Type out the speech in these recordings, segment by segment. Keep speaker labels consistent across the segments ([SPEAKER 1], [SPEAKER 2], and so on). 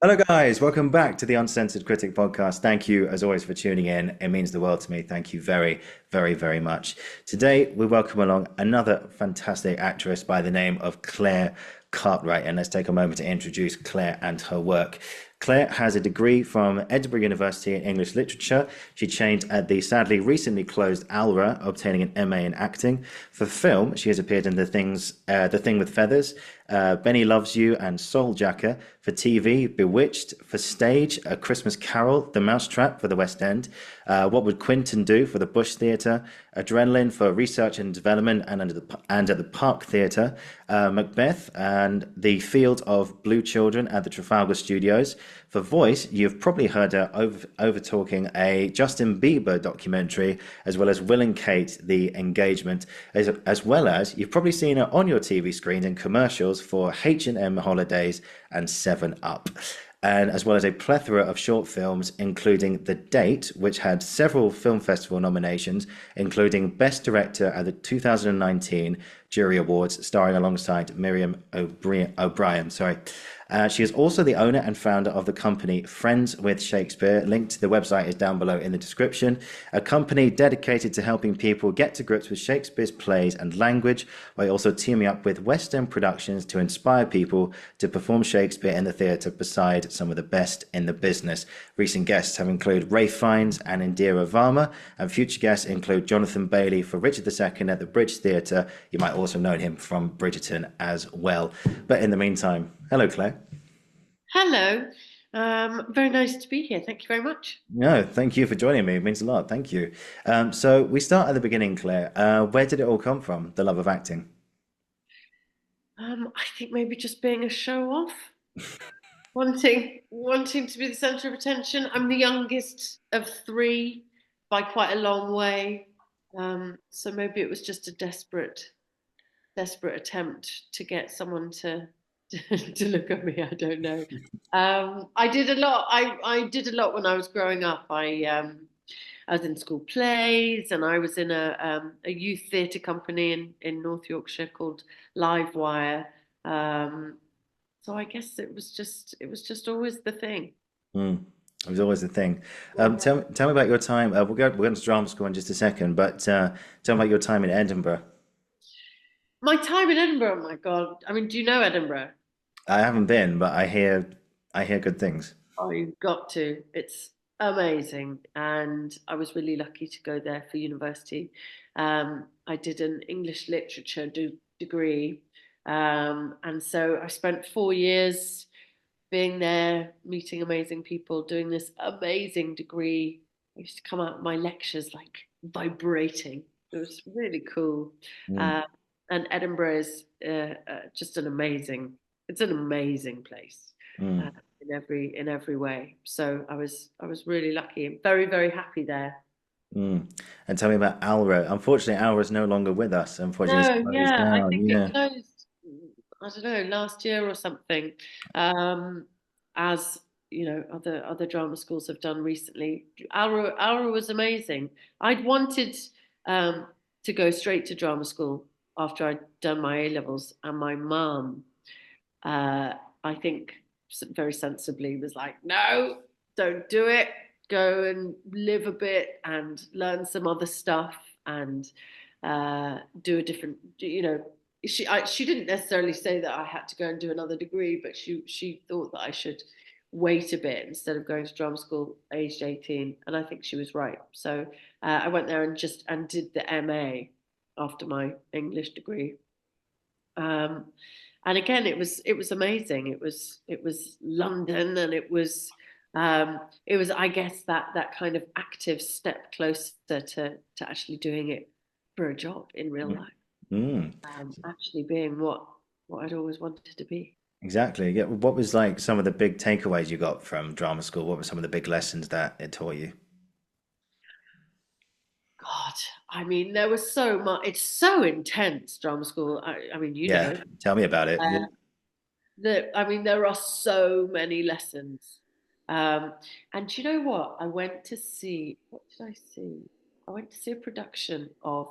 [SPEAKER 1] Hello, guys. Welcome back to the Uncensored Critic podcast. Thank you, as always, for tuning in. It means the world to me. Thank you very, very, very much. Today, we welcome along another fantastic actress by the name of Claire Cartwright. And let's take a moment to introduce Claire and her work. Claire has a degree from Edinburgh University in English Literature. She trained at the sadly recently closed ALRA, obtaining an MA in acting. For film, she has appeared in The Thing with Feathers, Benny Loves You, and Soul Jacker. For TV, Bewitched. For stage, A Christmas Carol, The Mousetrap for the West End. What Would Quinton Do for the Bush Theatre. Adrenaline for research and development and at the Park Theatre. Macbeth and The Field of Blue Children at the Trafalgar Studios. For voice, you've probably heard her over talking a Justin Bieber documentary, as well as Will and Kate, The Engagement, as well as you've probably seen her on your TV screen in commercials for H&M Holidays and 7 Up, and as well as a plethora of short films, including The Date, which had several film festival nominations, including Best Director at the 2019 Jury Awards, starring alongside Miriam O'Brien. Sorry. She is also the owner and founder of the company Friends with Shakespeare. Link to the website is down below in the description. A company dedicated to helping people get to grips with Shakespeare's plays and language, while also teaming up with West End productions to inspire people to perform Shakespeare in the theatre beside some of the best in the business. Recent guests have included Ray Fiennes and Indira Varma, and future guests include Jonathan Bailey for Richard II at the Bridge Theatre. You might also know him from Bridgerton as well. But in the meantime, hello, Claire.
[SPEAKER 2] Hello. Very nice to be here. Thank you very much.
[SPEAKER 1] No, thank you for joining me. It means a lot. Thank you. So we start at the beginning, Claire. Where did it all come from, the love of acting?
[SPEAKER 2] I think maybe just being a show off, wanting to be the centre of attention. I'm the youngest of three by quite a long way. So maybe it was just a desperate attempt to get someone to to look at me. I don't know. I did a lot. I did a lot when I was growing up. I was in school plays, and I was in a youth theatre company in North Yorkshire called Livewire. Um, so I guess it was just always the thing.
[SPEAKER 1] Mm, it was always the thing.
[SPEAKER 2] Yeah.
[SPEAKER 1] Tell me about your time. We'll go into drama school in just a second, but tell me about your time in Edinburgh.
[SPEAKER 2] My time in Edinburgh. Oh my God! I mean, do you know Edinburgh?
[SPEAKER 1] I haven't been, but I hear good things.
[SPEAKER 2] Oh, you've got to. It's amazing. And I was really lucky to go there for university. I did an English literature degree. And so I spent 4 years being there, meeting amazing people, doing this amazing degree. I used to come out of my lectures like vibrating. It was really cool.
[SPEAKER 1] Mm,
[SPEAKER 2] Um, and Edinburgh is just it's an amazing place uh,
[SPEAKER 1] mm,
[SPEAKER 2] in every way. So I was really lucky and very very happy there.
[SPEAKER 1] mm. And tell me about ALRA. Unfortunately, ALRA is no longer with us. Unfortunately, it's
[SPEAKER 2] No,
[SPEAKER 1] closed
[SPEAKER 2] yeah, I
[SPEAKER 1] down.
[SPEAKER 2] think it
[SPEAKER 1] Yeah.
[SPEAKER 2] closed. I don't know, last year or something. Um, as you know, other drama schools have done recently. Aura was amazing. I'd wanted um, to go straight to drama school after I'd done my A levels, and my mum, uh, I think, very sensibly was like, "No, don't do it. Go and live a bit and learn some other stuff and do a different, she didn't necessarily say that I had to go and do another degree, but she thought that I should wait a bit instead of going to drama school aged 18, and I think she was right. So I went there and did the MA after my English degree. um, and again, it was amazing. It was London, and it was, I guess, that kind of active step closer to actually doing it for a job in real life,
[SPEAKER 1] Mm.
[SPEAKER 2] actually being what I'd always wanted to be.
[SPEAKER 1] Exactly. Yeah. What was like some of the big takeaways you got from drama school? What were some of the big lessons that it taught you?
[SPEAKER 2] God, I mean, there was so much. It's so intense, drama school. I mean,
[SPEAKER 1] Yeah. Tell me about it. Yeah.
[SPEAKER 2] uh, I mean, there are so many lessons. Um, and do you know what? What did I see? I went to see a production of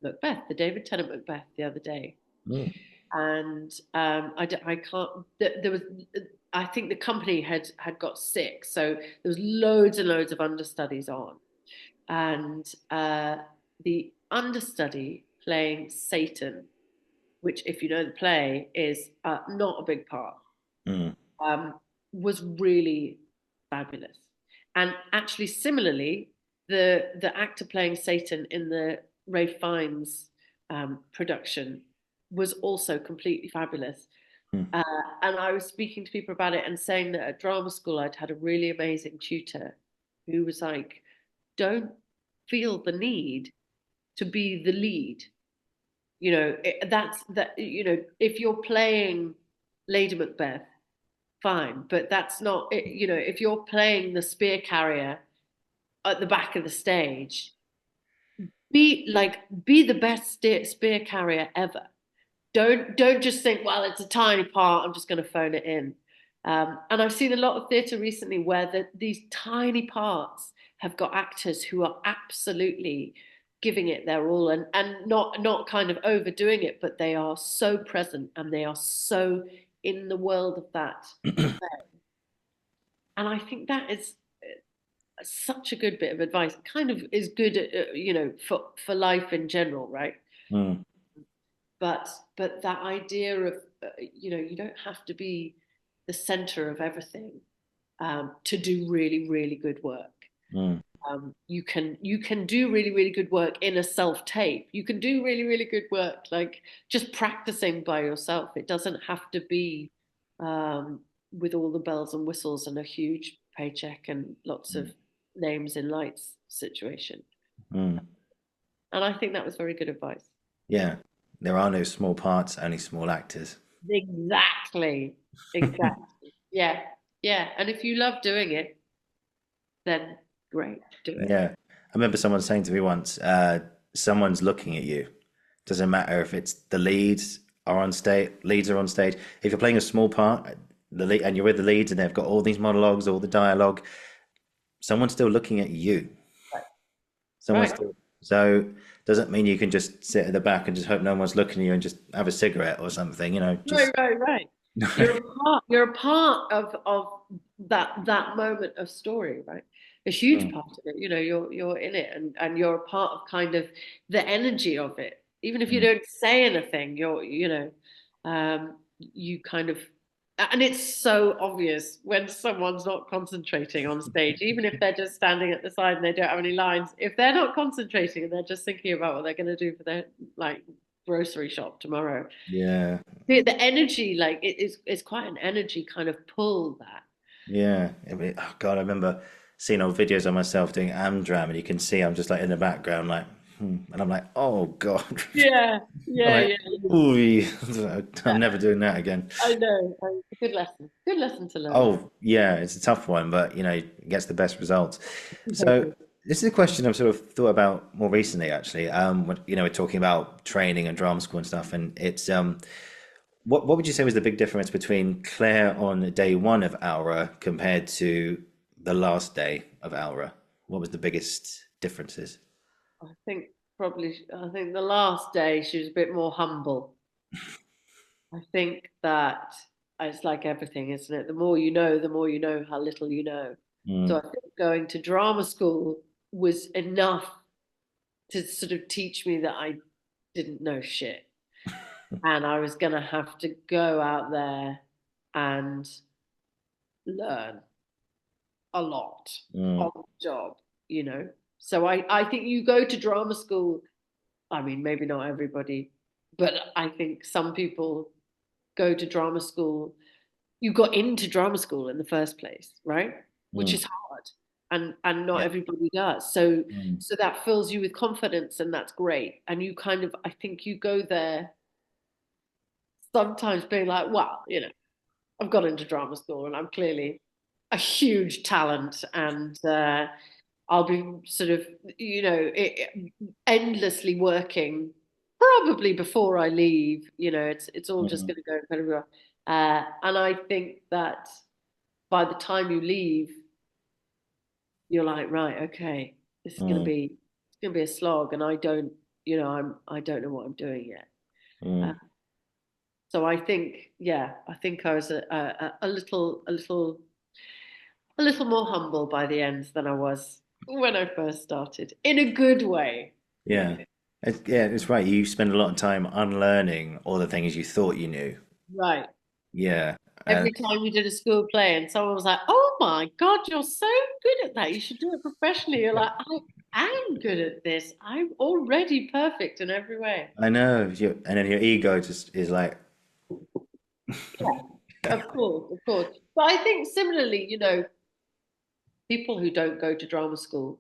[SPEAKER 2] Macbeth, the David Tennant Macbeth, the other day.
[SPEAKER 1] Mm.
[SPEAKER 2] And I can't, there was, I think the company had got sick, so there was loads and loads of understudies on, and the understudy playing Satan, which, if you know the play, is not a big part,
[SPEAKER 1] Mm.
[SPEAKER 2] um, was really fabulous. And actually, similarly, the actor playing Satan in the Ray Fiennes production was also completely fabulous.
[SPEAKER 1] Mm.
[SPEAKER 2] And I was speaking to people about it and saying that at drama school I'd had a really amazing tutor who was like, "Don't feel the need to be the lead. You know, that's that. You know, if you're playing Lady Macbeth, fine, but that's not. You know, if you're playing the spear carrier at the back of the stage, be the best spear carrier ever. Don't just think, well, it's a tiny part, I'm just going to phone it in. And I've seen a lot of theatre recently where these tiny parts have got actors who are absolutely giving it their all, and not kind of overdoing it, but they are so present and they are so in the world of that play. And I think that is such a good bit of advice. It kind of is good, you know, for life in general, right?
[SPEAKER 1] Mm.
[SPEAKER 2] But that idea of you know, you don't have to be the center of everything to do really really good work.
[SPEAKER 1] Mm.
[SPEAKER 2] You can do really really good work in a self tape. You can do really really good work like just practicing by yourself. It doesn't have to be with all the bells and whistles and a huge paycheck and lots of names in lights situation.
[SPEAKER 1] Mm.
[SPEAKER 2] And I think that was very good advice.
[SPEAKER 1] Yeah, there are no small parts, only small actors.
[SPEAKER 2] Exactly. Exactly. Yeah. Yeah. And if you love doing it, then great, do it.
[SPEAKER 1] Yeah, I remember someone saying to me once, someone's looking at you. Doesn't matter if it's the leads are on stage. If you're playing a small part, the lead, and you're with the leads, and they've got all these monologues, all the dialogue, someone's still looking at you.
[SPEAKER 2] Right.
[SPEAKER 1] Someone's
[SPEAKER 2] Right.
[SPEAKER 1] still, so doesn't mean you can just sit at the back and just hope no one's looking at you and just have a cigarette or something,
[SPEAKER 2] Right.
[SPEAKER 1] just
[SPEAKER 2] Right. Right. You're a part of that moment of story, right? A huge
[SPEAKER 1] Mm,
[SPEAKER 2] part of it. You know, you're in it and you're a part of kind of the energy of it. Even if you
[SPEAKER 1] mm,
[SPEAKER 2] don't say anything, you know, you kind of and it's so obvious when someone's not concentrating on stage, even if they're just standing at the side and they don't have any lines. If they're not concentrating and they're just thinking about what they're going to do for their like grocery shop tomorrow,
[SPEAKER 1] yeah,
[SPEAKER 2] the energy, like it's quite an energy kind of pull that.
[SPEAKER 1] yeah. Oh God, I remember seeing old videos of myself doing Amdram, and you can see I'm just like in the background, like, and I'm like, oh God,
[SPEAKER 2] Yeah,
[SPEAKER 1] I'm
[SPEAKER 2] yeah,
[SPEAKER 1] like,
[SPEAKER 2] yeah,
[SPEAKER 1] ooh, I'm
[SPEAKER 2] yeah.
[SPEAKER 1] never doing that again.
[SPEAKER 2] I know. Good lesson. Good lesson to learn.
[SPEAKER 1] Oh, yeah, it's a tough one, but it gets the best results. So this is a question I've sort of thought about more recently, actually. We're talking about training and drama school and stuff, and it's what would you say was the big difference between Claire on day one of ALRA compared to the last day of ALRA? What was the biggest differences?
[SPEAKER 2] I think I think the last day she was a bit more humble. I think that it's like everything, isn't it? The more you know how little you know. So I
[SPEAKER 1] Mm,
[SPEAKER 2] think going to drama school was enough to sort of teach me that I didn't know shit. And I was going to have to go out there and learn a lot
[SPEAKER 1] mm,
[SPEAKER 2] on the job, you know. So I think you go to drama school, I mean, maybe not everybody, but I think some people go to drama school. You got into drama school in the first place, right? Which
[SPEAKER 1] mm,
[SPEAKER 2] is hard. And not
[SPEAKER 1] yeah.
[SPEAKER 2] everybody does. So
[SPEAKER 1] Mm,
[SPEAKER 2] so that fills you with confidence and that's great. And you kind of I think you go there sometimes being like, well, you know, I've got into drama school and I'm clearly a huge talent and I'll be sort of, you know, endlessly working probably before I leave. You know, it's all just
[SPEAKER 1] mm,
[SPEAKER 2] going to go incredibly well. And I think that by the time you leave, you're like, right, okay, this is going to
[SPEAKER 1] mm,
[SPEAKER 2] be it's going to be a slog, and I don't, you know, I don't know what I'm doing yet. Uh,
[SPEAKER 1] mm.
[SPEAKER 2] So I think, yeah, I think I was a little more humble by the end than I was when I first started, in a good way, you
[SPEAKER 1] Yeah.
[SPEAKER 2] know.
[SPEAKER 1] Yeah, it's right. You spend a lot of time unlearning all the things you thought you knew.
[SPEAKER 2] Right.
[SPEAKER 1] Yeah.
[SPEAKER 2] Every
[SPEAKER 1] And
[SPEAKER 2] time you did a school play and someone was like, "Oh my God, you're so good at that. You should do it professionally." You're like, "I am good at this. I'm already perfect in every way."
[SPEAKER 1] I know, and then your ego just is like,
[SPEAKER 2] Yeah, of course, of course. But I think similarly, people who don't go to drama school,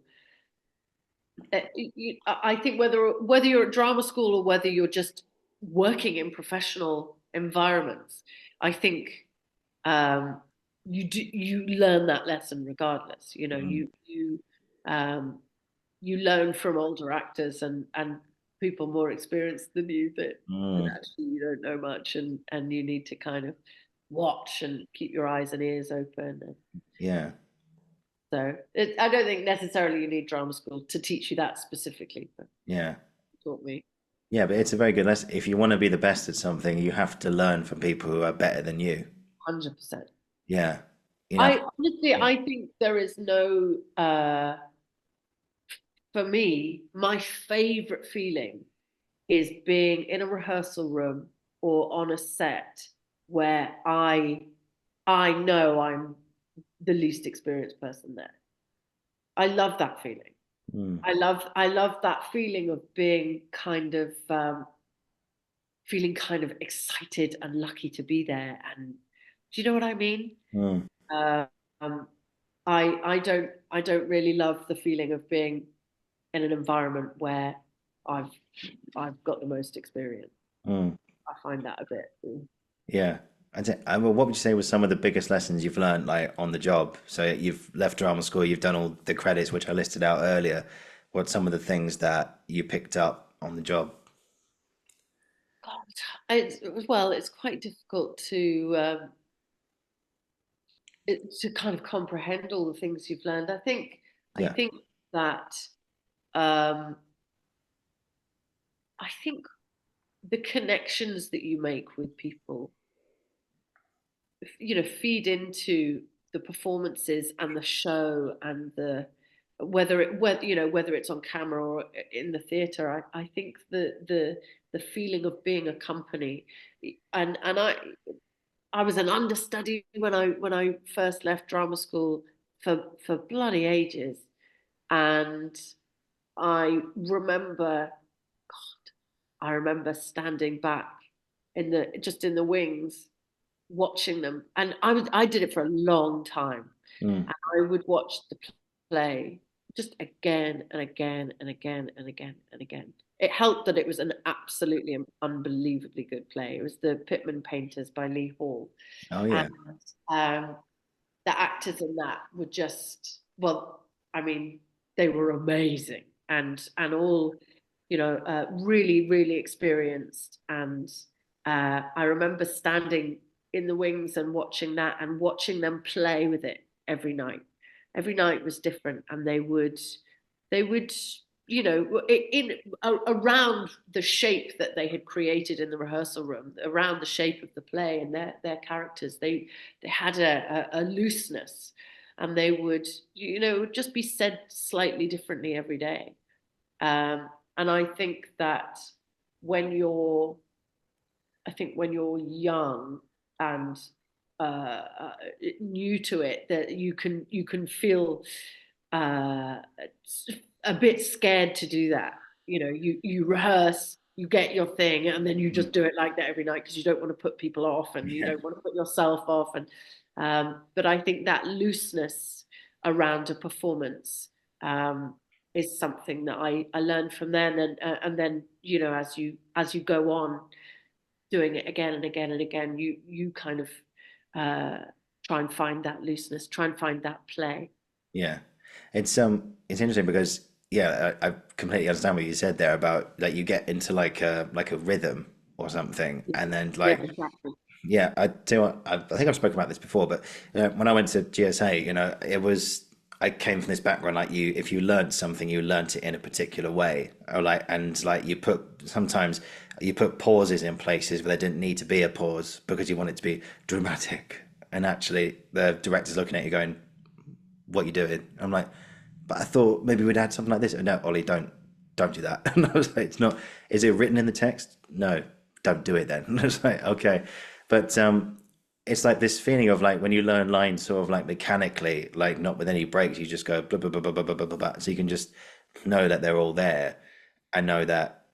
[SPEAKER 2] I think whether you're at drama school or whether you're just working in professional environments, I think um, you learn that lesson regardless.
[SPEAKER 1] mm,
[SPEAKER 2] Um, you learn from older actors and people more experienced than you that
[SPEAKER 1] mm,
[SPEAKER 2] actually you don't know much and you need to kind of watch and keep your eyes and ears open. And
[SPEAKER 1] yeah,
[SPEAKER 2] so I don't think necessarily you need drama school to teach you that specifically, but
[SPEAKER 1] yeah,
[SPEAKER 2] it taught me
[SPEAKER 1] yeah. But it's a very good lesson. If you want to be the best at something, you have to learn from people who are better than you.
[SPEAKER 2] 100%.
[SPEAKER 1] Yeah, you know.
[SPEAKER 2] I honestly,
[SPEAKER 1] Yeah.
[SPEAKER 2] I think there is no, for me, my favorite feeling is being in a rehearsal room or on a set where I know I'm the least experienced person there. I love that feeling.
[SPEAKER 1] Mm,
[SPEAKER 2] I love that feeling of being kind of feeling kind of excited and lucky to be there. And do you know what I mean?
[SPEAKER 1] mm,
[SPEAKER 2] Uh, um, I don't really love the feeling of being in an environment where I've I've got the most experience.
[SPEAKER 1] mm.
[SPEAKER 2] I find that a bit.
[SPEAKER 1] Yeah. Well, what would you say was some of the biggest lessons you've learned, like on the job? So you've left drama school, you've done all the credits, which I listed out earlier. What's some of the things that you picked up on the job?
[SPEAKER 2] God, it's quite difficult to kind of comprehend all the things you've learned. I
[SPEAKER 1] Yeah.
[SPEAKER 2] think that um, I think the connections that you make with people, feed into the performances and the show and the whether it's on camera or in the theater. I think the feeling of being a company, and I was an understudy when I first left drama school for bloody ages, and I remember, God, I remember standing back in the wings, watching them, and I did it for a long time,
[SPEAKER 1] Mm,
[SPEAKER 2] and I would watch the play just again and again and again and again and again. It helped that it was an absolutely unbelievably good play. It was the Pitman Painters by Lee Hall,
[SPEAKER 1] oh
[SPEAKER 2] and
[SPEAKER 1] yeah.
[SPEAKER 2] um, the actors in that were just, well, I mean, they were amazing and all, really really experienced. And I remember standing in the wings and watching that and watching them play with it every night. Every night was different, and they would in around the shape that they had created in the rehearsal room, around the shape of the play and their characters. They had a looseness, and they would just be said slightly differently every day. And I think that when you're when you're young and uh, new to it, that you can feel uh, a bit scared to do that. You rehearse, you get your thing, and then you
[SPEAKER 1] Mm,
[SPEAKER 2] just do it like that every night because you don't want to put people off and you
[SPEAKER 1] yeah.
[SPEAKER 2] don't want to put yourself off. And but I think that looseness around a performance is something that I learned from then, and then as you go on doing it again and again and again, you kind of uh, try and find that looseness, try and find that play.
[SPEAKER 1] Yeah. It's interesting because yeah, I completely understand what you said there about like you get into like a rhythm or something, and then
[SPEAKER 2] Yeah,
[SPEAKER 1] like
[SPEAKER 2] exactly.
[SPEAKER 1] yeah, I tell you what, I think I've spoken about this before, but when I went to GSA, it was I came from this background like you. If you learned something, you learnt it in a particular way, or like, and like you put sometimes you put pauses in places where there didn't need to be a pause because you want it to be dramatic. And actually, the director's looking at you going, "What you doing?" I'm like, "But I thought maybe we'd add something like this." No, Ollie, don't do that. And I was like, "It's not. Is it written in the text? No, don't do it then." And I was like, "Okay," but it's like this feeling of like when you learn lines sort of like mechanically, like not with any breaks, you just go blah blah blah blah blah blah blah, blah. So you can just know that they're all there and know that,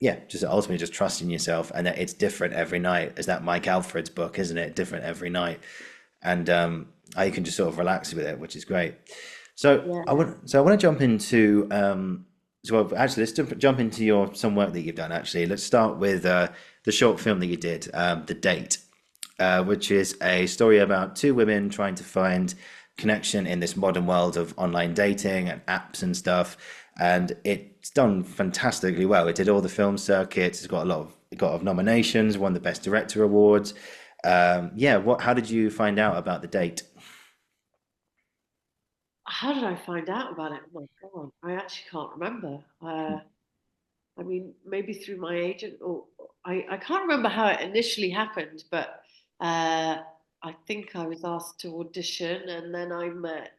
[SPEAKER 1] yeah, just ultimately just trusting yourself and that it's different every night. Is that Mike Alfred's book, isn't it? Different every night. And you can just sort of relax with it, which is great. So
[SPEAKER 2] Yeah.
[SPEAKER 1] I want to jump into well, actually, let's jump into your some work that you've done. Actually, let's start with the short film that you did, The Date, which is a story about two women trying to find connection in this modern world of online dating and apps and stuff. And it's done fantastically well. It did all the film circuits. It's got it got nominations, won the Best Director awards. Yeah, how did you find out about The Date?
[SPEAKER 2] How did I find out about it? Oh my God, I actually can't remember. I mean, maybe through my agent, or I can't remember how it initially happened, but uh, I think I was asked to audition, and then I met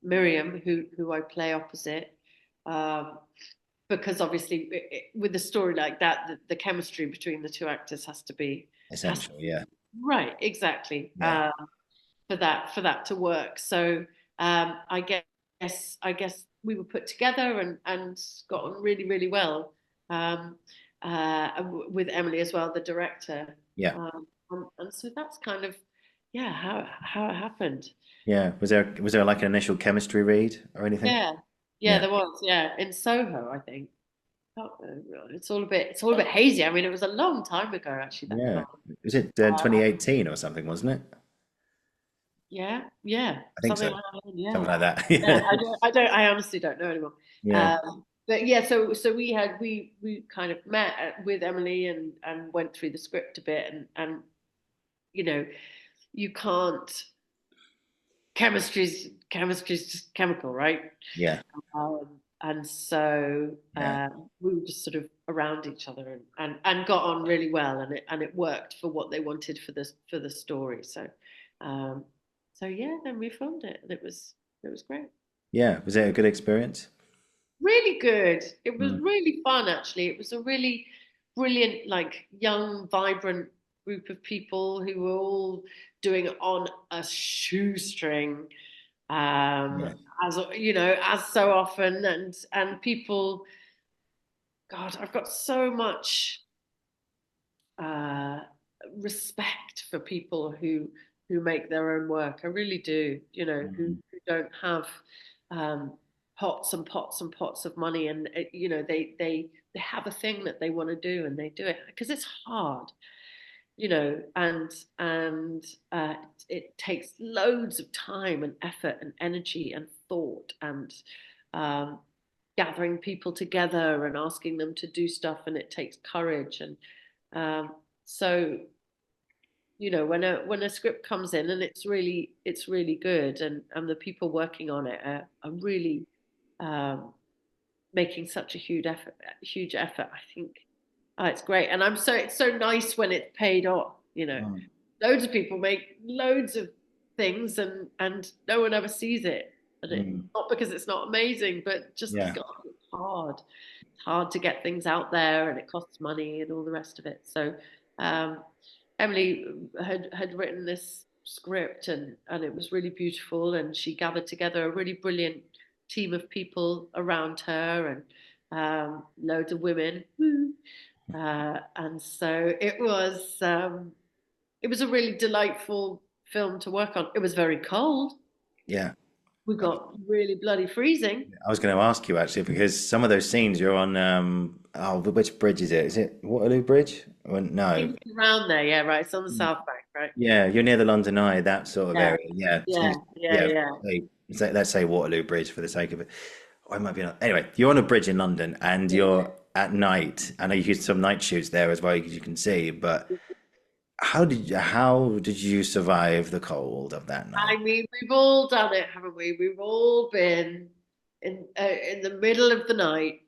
[SPEAKER 2] Miriam, who I play opposite, um, because obviously with a story like that, the chemistry between the two actors has to
[SPEAKER 1] Essential, yeah,
[SPEAKER 2] right, exactly.
[SPEAKER 1] yeah,
[SPEAKER 2] For that to work. So I guess we were put together and got on really really well um, with Emily as well, the director.
[SPEAKER 1] yeah,
[SPEAKER 2] And so that's kind of yeah how it happened.
[SPEAKER 1] yeah. Was there like an initial chemistry read or anything?
[SPEAKER 2] Yeah, yeah,
[SPEAKER 1] Yeah,
[SPEAKER 2] there was in Soho, I think. It's all a bit hazy. I mean, it was a long time ago actually that
[SPEAKER 1] yeah.
[SPEAKER 2] film.
[SPEAKER 1] Was it
[SPEAKER 2] Uh,
[SPEAKER 1] 2018 or something, wasn't it?
[SPEAKER 2] yeah, yeah,
[SPEAKER 1] I think
[SPEAKER 2] something
[SPEAKER 1] so.
[SPEAKER 2] like that. Yeah.
[SPEAKER 1] Something like that.
[SPEAKER 2] Yeah,
[SPEAKER 1] Yeah,
[SPEAKER 2] I honestly don't know anymore.
[SPEAKER 1] yeah,
[SPEAKER 2] But yeah, so we kind of met with Emily and went through the script a bit and you know you can't chemistry's just chemical, right?
[SPEAKER 1] yeah,
[SPEAKER 2] And so
[SPEAKER 1] yeah,
[SPEAKER 2] we were just sort of around each other and got on really well, and it worked for what they wanted for the story. So um, so yeah, then we filmed it, and it was great.
[SPEAKER 1] yeah. Was it a good experience?
[SPEAKER 2] Really good. It was
[SPEAKER 1] Mm,
[SPEAKER 2] really fun, actually. It was a really brilliant, like young, vibrant group of people who were all doing it on a shoestring,
[SPEAKER 1] yeah,
[SPEAKER 2] as you know, as so often, and people. God, I've got so much uh, respect for people who make their own work. I really do. You know,
[SPEAKER 1] mm,
[SPEAKER 2] who don't have um, pots and pots and pots of money, and you know, they have a thing that they want to do, and they do it because it's hard. You know, and it takes loads of time and effort and energy and thought and um, gathering people together and asking them to do stuff, and it takes courage and um, so you know when a script comes in and it's really good and the people working on it are really um, making such a huge effort. I think it's great, and it's so nice when it's paid off. You know,
[SPEAKER 1] mm,
[SPEAKER 2] loads of people make loads of things and no one ever sees it, and
[SPEAKER 1] mm,
[SPEAKER 2] not because it's not amazing, but just
[SPEAKER 1] yeah,
[SPEAKER 2] God, it's hard. It's hard to get things out there, and it costs money and all the rest of it. So um, Emily had written this script, and it was really beautiful, and she gathered together a really brilliant team of people around her and loads of women. Woo. And so it was a really delightful film to work on. It was very cold.
[SPEAKER 1] yeah.
[SPEAKER 2] We got really bloody freezing.
[SPEAKER 1] I was going to ask you actually because some of those scenes you're on. Which bridge is it? Is it Waterloo Bridge? No.
[SPEAKER 2] It's around there, yeah, right. It's on the South Bank, right?
[SPEAKER 1] Yeah, you're near the London Eye, that sort of
[SPEAKER 2] Yeah,
[SPEAKER 1] area. Yeah.
[SPEAKER 2] yeah, yeah,
[SPEAKER 1] Yeah.
[SPEAKER 2] yeah.
[SPEAKER 1] Let's say Waterloo Bridge for the sake of it. Or it might be not. Anyway, you're on a bridge in London and
[SPEAKER 2] Yeah.
[SPEAKER 1] you're at night. I know you did some night shoots there as well, as you can see. But how did you survive the cold of that
[SPEAKER 2] I
[SPEAKER 1] night?
[SPEAKER 2] mean, we've all done it, haven't we? We've all been in the middle of the night,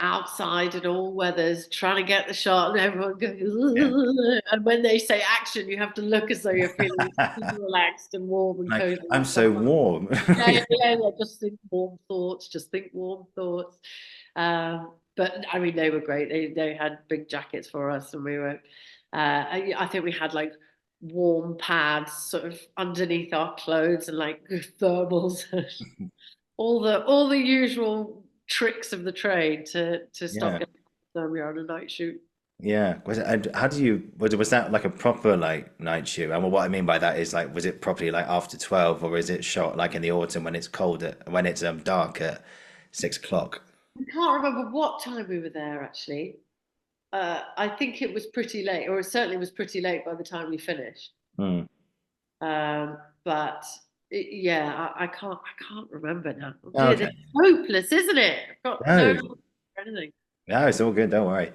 [SPEAKER 2] outside in all weathers, trying to get the shot, and everyone goes,
[SPEAKER 1] Yeah.
[SPEAKER 2] "Ugh." And when they say action, you have to look as though you're feeling super relaxed and warm and
[SPEAKER 1] Like,
[SPEAKER 2] cozy
[SPEAKER 1] I'm
[SPEAKER 2] and stuff.
[SPEAKER 1] so warm.
[SPEAKER 2] Yeah, yeah, yeah, yeah. Just think warm thoughts. Just think warm thoughts. But I mean, they were great. They had big jackets for us, and we were. I think we had like warm pads sort of underneath our clothes and like thermals, all the usual tricks of the trade to stop
[SPEAKER 1] Yeah.
[SPEAKER 2] getting thermia on a night shoot.
[SPEAKER 1] Yeah. Was it, and how do you, was that like a proper like night shoot? And what I mean by that is like, was it properly like after 12 or is it shot like in the autumn when it's cold when it's dark at 6 o'clock?
[SPEAKER 2] I can't remember what time we were there actually. I think it was pretty late, or it certainly was pretty late by the time we finished.
[SPEAKER 1] Hmm.
[SPEAKER 2] But yeah, I can't remember now. Oh
[SPEAKER 1] Oh,
[SPEAKER 2] dear,
[SPEAKER 1] okay.
[SPEAKER 2] it's hopeless, isn't it? I've got no
[SPEAKER 1] No,
[SPEAKER 2] anything.
[SPEAKER 1] no, it's all good. Don't worry.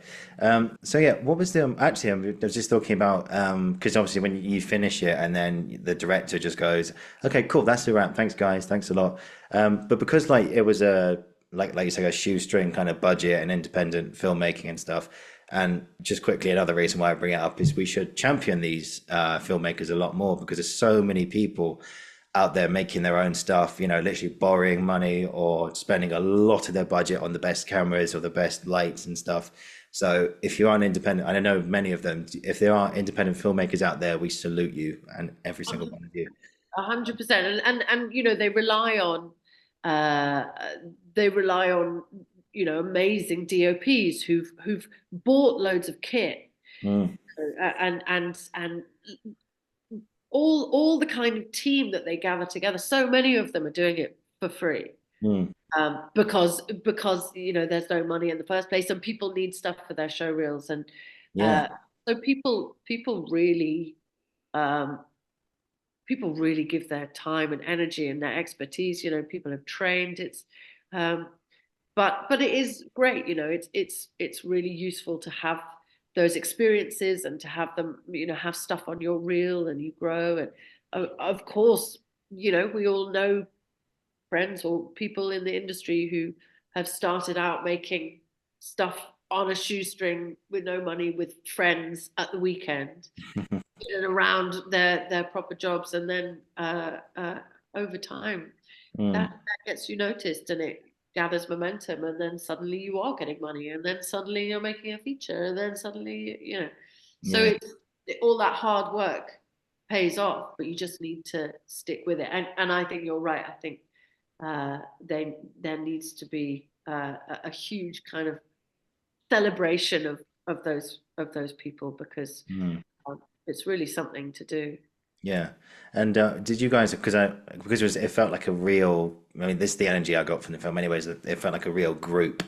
[SPEAKER 1] So yeah, what was the actually? I was just talking about because obviously when you finish it and then the director just goes, "Okay, cool, that's a wrap. Thanks, guys. Thanks a lot." But because like it was a like you say a shoestring kind of budget and independent filmmaking and stuff. And just quickly, another reason why I bring it up is we should champion these filmmakers a lot more because there's so many people out there making their own stuff, literally borrowing money or spending a lot of their budget on the best cameras or the best lights and stuff. So if you are an independent, and I know many of them, if there are independent filmmakers out there, we salute you and every single one of you.
[SPEAKER 2] 100%. And they uh, rely on amazing DOPs who've bought loads of kit
[SPEAKER 1] Mm,
[SPEAKER 2] and all the kind of team that they gather together. So many of them are doing it for free.
[SPEAKER 1] mm,
[SPEAKER 2] Because there's no money in the first place, and people need stuff for their show reels, and
[SPEAKER 1] yeah,
[SPEAKER 2] uh, so um, people really give their time and energy and their expertise. People have trained. Um, but it is great. It's really useful to have those experiences and to have them. Have stuff on your reel and you grow. And of course, we all know friends or people in the industry who have started out making stuff on a shoestring with no money with friends at the weekend and around their proper jobs, and then over time
[SPEAKER 1] mm,
[SPEAKER 2] that gets you noticed and it gathers momentum, and then suddenly you are getting money, and then suddenly you're making a feature, and then suddenly so
[SPEAKER 1] yeah,
[SPEAKER 2] it's all that hard work pays off, but you just need to stick with it. And I think you're right. I think there needs to be a huge kind of celebration of those people, because
[SPEAKER 1] mm.
[SPEAKER 2] it's really something to do.
[SPEAKER 1] Yeah. And did you guys, because it felt like a real, I mean, this is the energy I got from the film anyways, it felt like a real group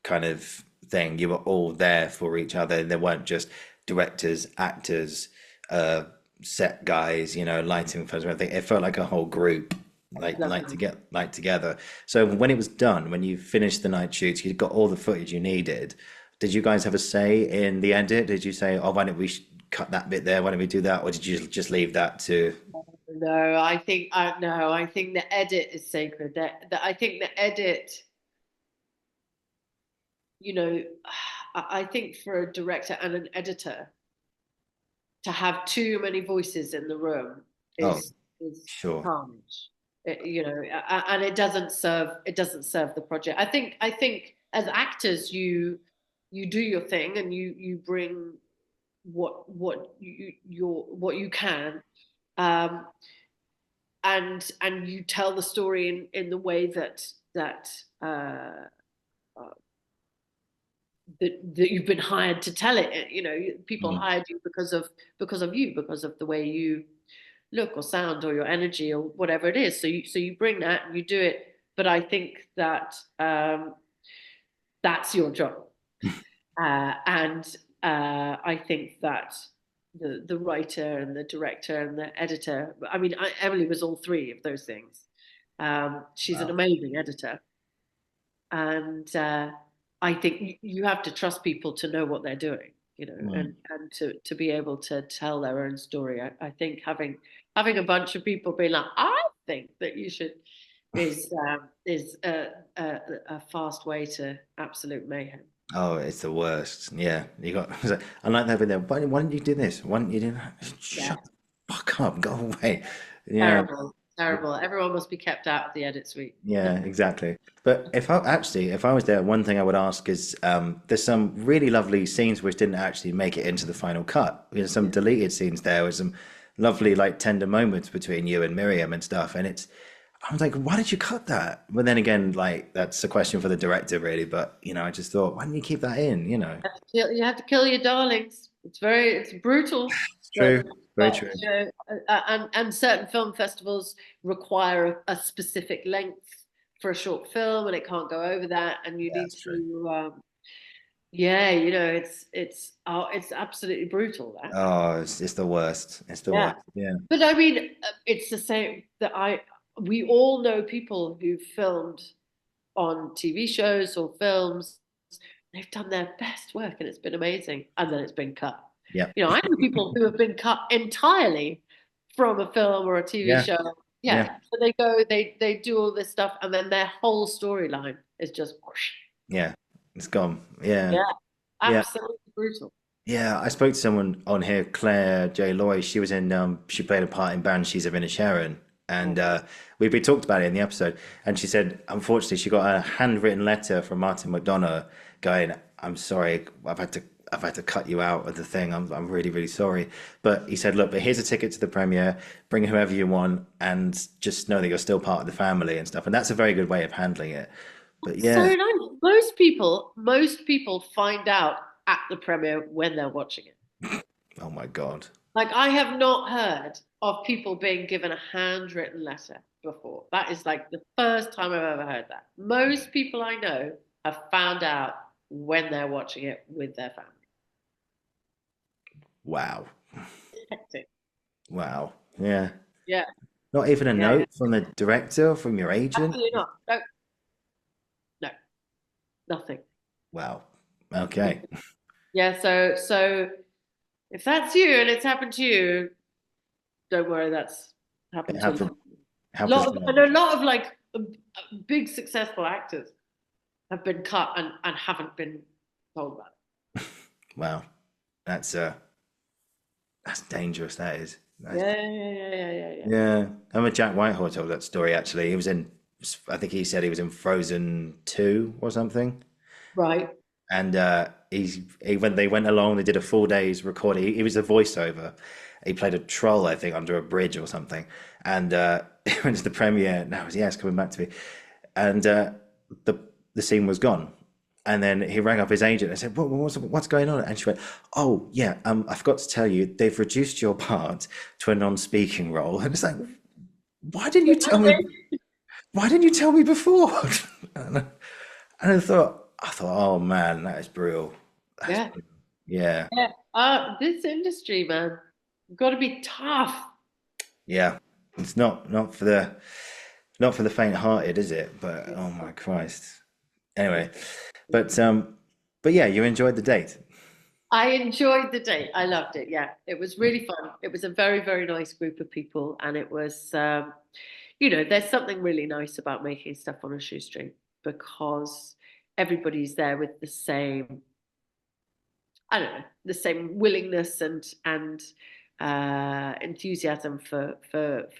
[SPEAKER 1] kind of thing. You were all there for each other. There weren't just directors, actors, uh, set guys, lighting folks. I think it felt like a whole group, like to
[SPEAKER 2] Lovely.
[SPEAKER 1] get like together. So when it was done, when you finished the night shoots, you got all the footage you needed. Did you guys have a say in the edit? Did you say, "Oh, why don't we cut that bit there? Why don't we do that?" Or did you just leave that to?
[SPEAKER 2] No, I think the edit is sacred. I think the edit, you know, I think for a director and an editor to have too many voices in the room
[SPEAKER 1] Oh,
[SPEAKER 2] is
[SPEAKER 1] sure.
[SPEAKER 2] carnage. And it doesn't serve the project. I think as actors you do your thing, and you bring what you can, um, and you tell the story in the way that uh, that you've been hired to tell it. People
[SPEAKER 1] Mm,
[SPEAKER 2] hired you because of you, because of the way you look or sound or your energy or whatever it is. So you bring that and you do it. But I think that that's your job, and I think that the writer and the director and the editor. I mean, Emily was all three of those things. She's an
[SPEAKER 1] wow.
[SPEAKER 2] amazing editor, and I think you have to trust people to know what they're doing.
[SPEAKER 1] Mm.
[SPEAKER 2] and to be able to tell their own story. I think having a bunch of people being like, I think that you should is a fast way to absolute mayhem.
[SPEAKER 1] Oh, it's the worst. Yeah, you got. I like having there. Why didn't you do this? Why didn't you do that?
[SPEAKER 2] Yeah,
[SPEAKER 1] Shut the fuck up. Go away. Yeah.
[SPEAKER 2] terrible, terrible. Everyone must be kept out of the edit suite.
[SPEAKER 1] Yeah, exactly. But if I was there, one thing I would ask is, there's some really lovely scenes which didn't actually make it into the final cut. There's some deleted scenes there with some lovely, like, tender moments between you and Miriam and stuff. And I was like, why did you cut that? But then again, like, that's a question for the director, really. But I just thought, why didn't you keep that in?
[SPEAKER 2] You have to kill your darlings. It's brutal,
[SPEAKER 1] It's
[SPEAKER 2] but
[SPEAKER 1] true, very true.
[SPEAKER 2] and certain film festivals require a specific length for a short film, and it can't go over that. And you
[SPEAKER 1] Yeah,
[SPEAKER 2] need
[SPEAKER 1] that's true.
[SPEAKER 2] to, yeah, it's absolutely brutal that.
[SPEAKER 1] Oh, it's the worst. It's the
[SPEAKER 2] Yeah,
[SPEAKER 1] worst. Yeah.
[SPEAKER 2] but I mean, it's the same that we all know people who filmed on TV shows or films. They've done their best work and it's been amazing, and then it's been cut.
[SPEAKER 1] Yeah.
[SPEAKER 2] I know people who have been cut entirely from a film or a TV
[SPEAKER 1] Yeah.
[SPEAKER 2] show.
[SPEAKER 1] Yeah.
[SPEAKER 2] Yeah, so they go, they do all this stuff, and then their whole storyline is just whoosh.
[SPEAKER 1] Yeah. It's gone. Yeah.
[SPEAKER 2] Yeah,
[SPEAKER 1] Yeah.
[SPEAKER 2] absolutely brutal.
[SPEAKER 1] Yeah, I spoke to someone on here, Claire J. Loy. She was in, she played a part in Banshees of Inisherin, and
[SPEAKER 2] Mm.
[SPEAKER 1] we talked about it in the episode. And she said, unfortunately, she got a handwritten letter from Martin McDonagh going, "I'm sorry, I've had to cut you out of the thing. I'm really, really sorry." But he said, "Look, but here's a ticket to the premiere. Bring whoever you want, and just know that you're still part of the family and stuff." And that's a very good way of handling it. But
[SPEAKER 2] So
[SPEAKER 1] yeah,
[SPEAKER 2] nice. Most people find out at the premiere when they're watching it.
[SPEAKER 1] oh my God.
[SPEAKER 2] Like, I have not heard of people being given a handwritten letter before. That is like the first time I've ever heard that. Most people I know have found out when they're watching it with their family.
[SPEAKER 1] Wow.
[SPEAKER 2] Hectic.
[SPEAKER 1] Wow. Yeah.
[SPEAKER 2] Yeah,
[SPEAKER 1] Not even a
[SPEAKER 2] yeah, yeah.
[SPEAKER 1] note from the director, from your agent?
[SPEAKER 2] Absolutely not. No, no, nothing.
[SPEAKER 1] Wow. Okay.
[SPEAKER 2] Yeah, so if that's you and it's happened to you, don't worry, that's
[SPEAKER 1] It
[SPEAKER 2] happened to a
[SPEAKER 1] happened.
[SPEAKER 2] lot.
[SPEAKER 1] Happens to
[SPEAKER 2] I
[SPEAKER 1] me.
[SPEAKER 2] know a lot of like big successful actors have been cut and haven't been told about
[SPEAKER 1] Wow. That's that's dangerous, that is.
[SPEAKER 2] it.
[SPEAKER 1] That's,
[SPEAKER 2] Yeah, yeah, yeah, yeah, yeah, yeah.
[SPEAKER 1] yeah. I remember Jack Whitehall told that story actually. He was in, I think he said he was in Frozen 2 or something.
[SPEAKER 2] Right.
[SPEAKER 1] And when they went along, they did a 4 days recording. He was a voiceover. He played a troll, I think, under a bridge or something. And he went to the premiere. Now, yeah, it's coming back to me. And the the scene was gone. And then he rang up his agent and said, what's going on?" And she went, "Oh, yeah, I forgot to tell you, they've reduced your part to a non-speaking role." And it's like, why didn't you tell me? Why didn't you tell me before? And I thought, oh man, that is brutal. That's
[SPEAKER 2] Yeah,
[SPEAKER 1] brutal. Yeah,
[SPEAKER 2] yeah. This industry, man, you've got to be tough.
[SPEAKER 1] yeah. It's not for the faint-hearted, is it? But oh my Christ. Anyway, but yeah, you enjoyed the date.
[SPEAKER 2] I enjoyed the date. I loved it. Yeah, it was really fun. It was a very, very nice group of people, and it was, there's something really nice about making stuff on a shoestring because everybody's there with the same, I don't know, the same willingness and enthusiasm for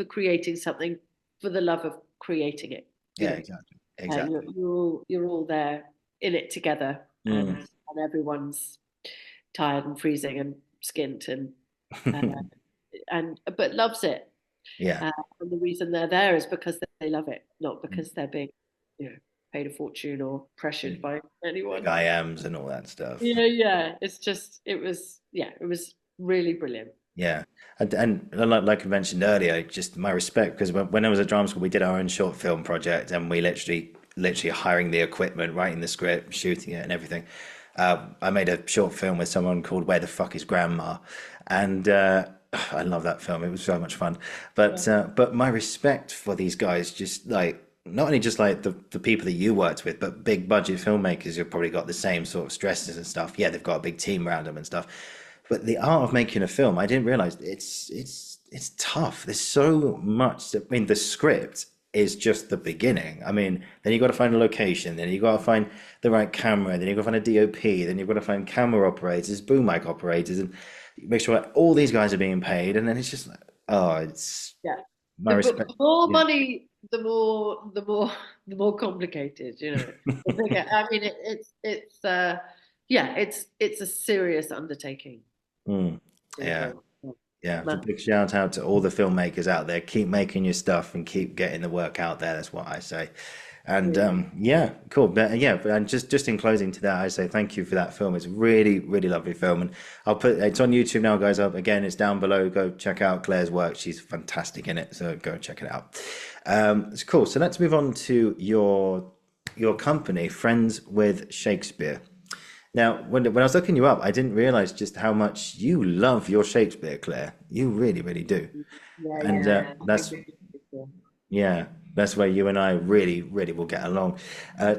[SPEAKER 2] creating something for the love of creating it. You
[SPEAKER 1] Yeah,
[SPEAKER 2] know,
[SPEAKER 1] exactly. Exactly.
[SPEAKER 2] you're all there in it together,
[SPEAKER 1] Mm.
[SPEAKER 2] and everyone's tired and freezing and skint uh, and but loves it.
[SPEAKER 1] Yeah.
[SPEAKER 2] And the reason they're there is because they love it, not because they're being, paid a fortune or pressured by
[SPEAKER 1] Big
[SPEAKER 2] anyone.
[SPEAKER 1] IMs and all that stuff.
[SPEAKER 2] Yeah, yeah. It was really brilliant.
[SPEAKER 1] Yeah, and like I mentioned earlier, just my respect because when I was at drama school, we did our own short film project, and we literally hiring the equipment, writing the script, shooting it, and everything. I made a short film with someone called Where the Fuck is Grandma, and I love that film. It was so much fun. But my respect for these guys, just like not only just like the people that you worked with, but big budget filmmakers who've probably got the same sort of stresses and stuff. Yeah, they've got a big team around them and stuff. But the art of making a film, I didn't realize it's tough. There's so much. I mean, the script is just the beginning. I mean, then you got to find a location, then you got to find the right camera, then you got to find a DOP, then you've got to find camera operators, boom mic operators, and make sure that all these guys are being paid. And then it's just like, oh, it's
[SPEAKER 2] Yeah.
[SPEAKER 1] my respect.
[SPEAKER 2] More
[SPEAKER 1] Yeah.
[SPEAKER 2] money, the more complicated, you know. The bigger. I mean, yeah, it's a serious undertaking.
[SPEAKER 1] Mm. Yeah.
[SPEAKER 2] Yeah.
[SPEAKER 1] Yeah, it's a
[SPEAKER 2] Ma-
[SPEAKER 1] big shout out to all the filmmakers out there. Keep making your stuff and keep getting the work out there. That's what I say. And
[SPEAKER 2] yeah.
[SPEAKER 1] yeah, cool. But yeah, and just in closing to that, I say thank you for that film. It's really, really lovely film, and I'll put it's on YouTube now, guys. Up again, it's down below. Go check out Claire's work. She's fantastic in it, so go check it out. It's cool. So let's move on to your company, Friends with Shakespeare. Now, when I was looking you up, I didn't realize just how much you love your Shakespeare, Claire. You really, really do.
[SPEAKER 2] Yeah,
[SPEAKER 1] And
[SPEAKER 2] yeah.
[SPEAKER 1] that's yeah, that's where you and I really, really will get along.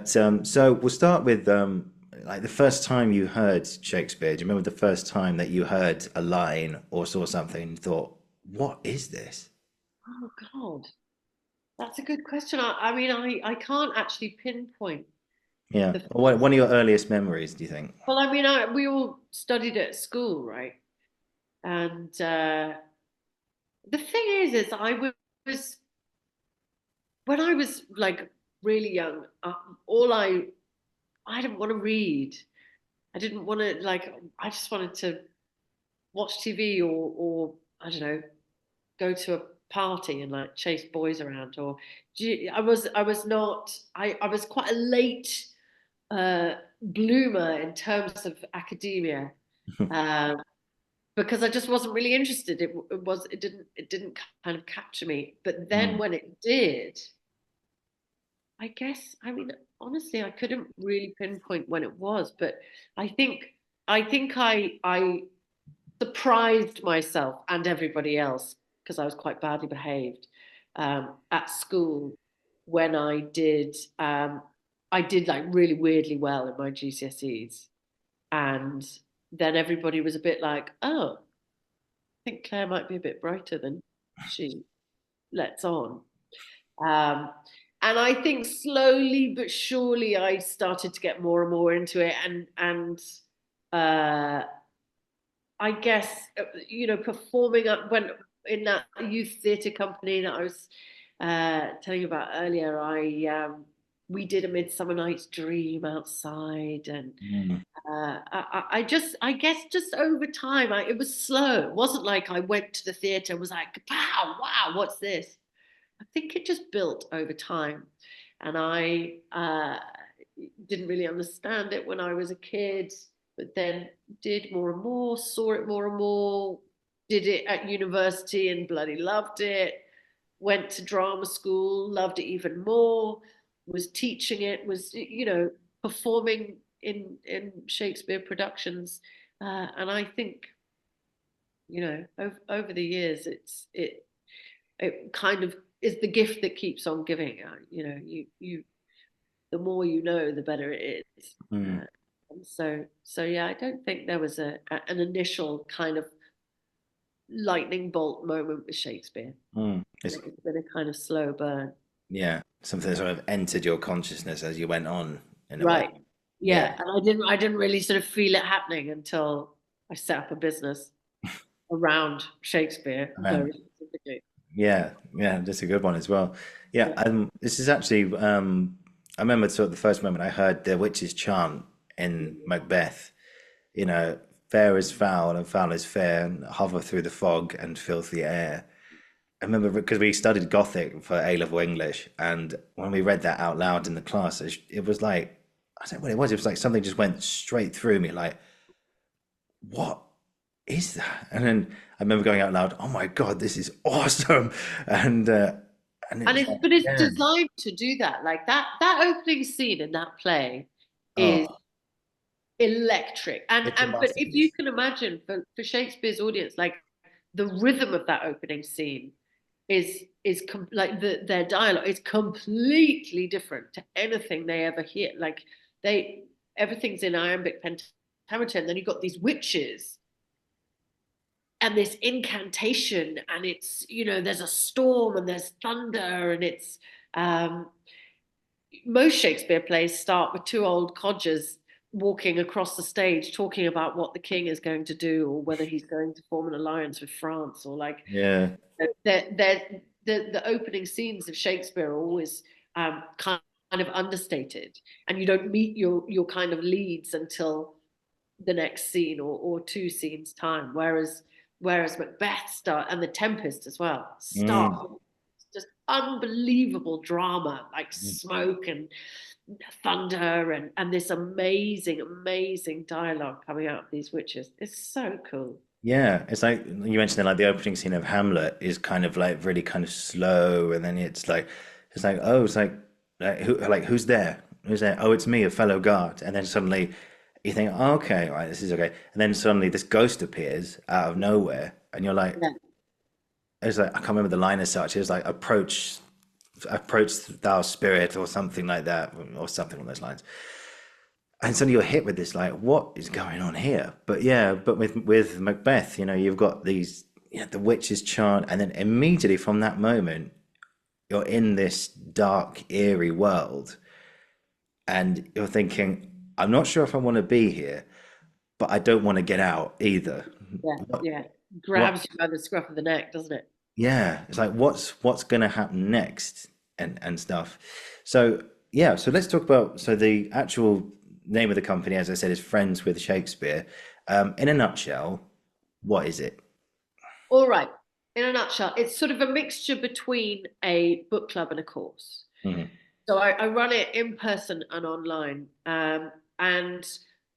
[SPEAKER 1] So we'll start with like the first time you heard Shakespeare. Do you remember the first time that you heard a line or saw something and thought, "What is this?"
[SPEAKER 2] Oh God, that's a good question. I mean, I can't actually pinpoint
[SPEAKER 1] Yeah.
[SPEAKER 2] the
[SPEAKER 1] Or
[SPEAKER 2] first.
[SPEAKER 1] one of your earliest memories, do you think?
[SPEAKER 2] Well, I mean, we all studied at school, right? And the thing is was when I was like really young, all I didn't want to read. I didn't want to like. I just wanted to watch TV or I don't know, go to a party and like chase boys around. Or I was not. I was quite a late uh, bloomer in terms of academia. Um, because I just wasn't really interested. It didn't kind of capture me. But then
[SPEAKER 1] Mm,
[SPEAKER 2] when it did, I guess I mean honestly, I couldn't really pinpoint when it was, but I think I surprised myself and everybody else because I was quite badly behaved at school when I did like really weirdly well in my GCSEs, and then everybody was a bit like, oh, I think Claire might be a bit brighter than she lets on. Um, and I think slowly but surely I started to get more and more into it, and uh, I guess you know performing up when in that youth theatre company that I was telling you about earlier. I We did a Midsummer Night's Dream outside, and
[SPEAKER 1] mm,
[SPEAKER 2] I just, I guess, just over time, it was slow. It wasn't like I went to the theatre and was like, "Wow, wow, what's this?" I think it just built over time, and I didn't really understand it when I was a kid, but then did more and more, saw it more and more, did it at university and bloody loved it. Went to drama school, loved it even more. Was teaching it, was you know performing in Shakespeare productions, and I think you know over the years it kind of is the gift that keeps on giving. You know, you the more you know, the better it is.
[SPEAKER 1] mm,
[SPEAKER 2] And so yeah, I don't think there was an initial kind of lightning bolt moment with Shakespeare.
[SPEAKER 1] mm. It's
[SPEAKER 2] It's been a kind of slow burn.
[SPEAKER 1] yeah, something that sort of entered your consciousness as you went on in a way.
[SPEAKER 2] Right.
[SPEAKER 1] Yeah.
[SPEAKER 2] Yeah. And I didn't really sort of feel it happening until I set up a business around Shakespeare
[SPEAKER 1] Um,
[SPEAKER 2] very specifically.
[SPEAKER 1] yeah, yeah, that's a good one as well. Yeah,
[SPEAKER 2] Yeah.
[SPEAKER 1] this is actually I remember sort of the first moment I heard the witch's chant in Macbeth, you know, fair is foul and foul is fair, and hover through the fog and filthy air. I remember because we studied Gothic for A-level English, and when we read that out loud in the class, it was like, I don't know what it was. It was like something just went straight through me, like, what is that? And then I remember going out loud, oh my God, this is awesome. And and it
[SPEAKER 2] And
[SPEAKER 1] was like,
[SPEAKER 2] it's
[SPEAKER 1] yeah,
[SPEAKER 2] designed to do that. Like that opening scene in that play is
[SPEAKER 1] oh,
[SPEAKER 2] electric.
[SPEAKER 1] it's a
[SPEAKER 2] But if you
[SPEAKER 1] masterpiece.
[SPEAKER 2] can imagine for Shakespeare's audience, like the rhythm of that opening scene, like their dialogue is completely different to anything they ever hear. Like everything's in iambic pentameter, and then you've got these witches and this incantation, and it's, there's a storm and there's thunder, and it's most Shakespeare plays start with two old codgers walking across the stage talking about what the king is going to do, or whether he's going to form an alliance with France, or like,
[SPEAKER 1] Yeah.
[SPEAKER 2] the opening scenes of Shakespeare are always kind of understated, and you don't meet your kind of leads until the next scene, or two scenes time, whereas Macbeth and the Tempest as well start
[SPEAKER 1] Mm.
[SPEAKER 2] just unbelievable drama, like
[SPEAKER 1] Mm.
[SPEAKER 2] smoke and thunder, and this amazing dialogue coming out of these witches. It's so cool.
[SPEAKER 1] Yeah, it's like you mentioned, like the opening scene of Hamlet is kind of like really kind of slow, and then it's like, oh, it's like who's there? Who's there? Oh, it's me, a fellow guard. And then suddenly you think, oh, okay, right, this is okay. And then suddenly this ghost appears out of nowhere, and you're like,
[SPEAKER 2] Yeah.
[SPEAKER 1] it's like I can't remember the line as such. It's like approach thou spirit, or something like that, or something along those lines. And suddenly you're hit with this, like, what is going on here? But yeah, but with Macbeth, you've got these, the witches chant, and then immediately from that moment, you're in this dark, eerie world, and you're thinking, I'm not sure if I want to be here, but I don't want to get out either.
[SPEAKER 2] Yeah,
[SPEAKER 1] What,
[SPEAKER 2] yeah.
[SPEAKER 1] what?
[SPEAKER 2] Grabs you by the scruff of the neck, doesn't it?
[SPEAKER 1] Yeah, it's like what's going to happen next, and stuff. So yeah, so let's talk about, so the actual name of the company, as I said, is Friends with Shakespeare. In a nutshell, what is it?
[SPEAKER 2] All right. In a nutshell, it's sort of a mixture between a book club and a course.
[SPEAKER 1] Mhm.
[SPEAKER 2] So I run it in person and online. And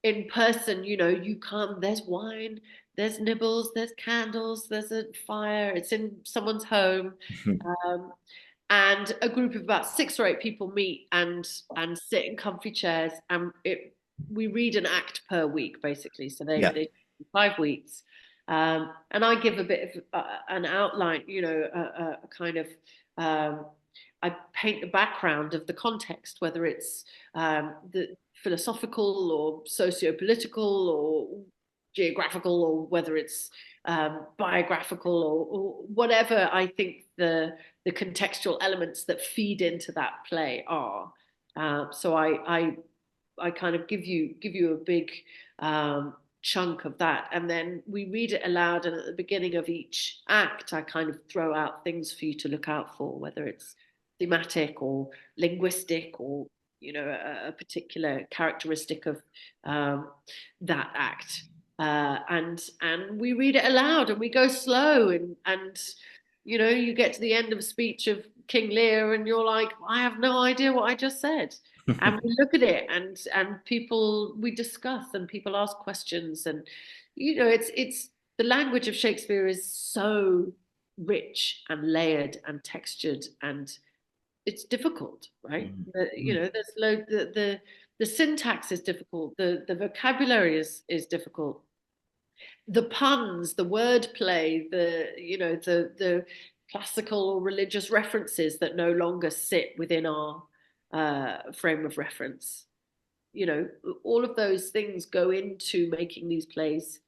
[SPEAKER 2] in person, you come, there's wine, there's nibbles, there's candles, there's a fire, it's in someone's home. Um, and a group of about 6 or 8 people meet and sit in comfy chairs, and we read an act per week, basically. So
[SPEAKER 1] Yeah.
[SPEAKER 2] they 5 weeks. And I give a bit of an outline, a kind of I paint the background of the context, whether it's the philosophical or socio-political or geographical, or whether it's biographical, or whatever I think the contextual elements that feed into that play are. So I kind of give you a big chunk of that, and then we read it aloud. And at the beginning of each act, I kind of throw out things for you to look out for, whether it's thematic or linguistic, or a particular characteristic of that act. And we read it aloud, and we go slow, and you get to the end of a speech of King Lear, and you're like, I have no idea what I just said. And we look at it, and we discuss, and people ask questions, and it's the language of Shakespeare is so rich and layered and textured, and it's difficult, right? There's the syntax is difficult, the vocabulary is difficult, the puns, the wordplay, the classical or religious references that no longer sit within our frame of reference. All of those things go into making these plays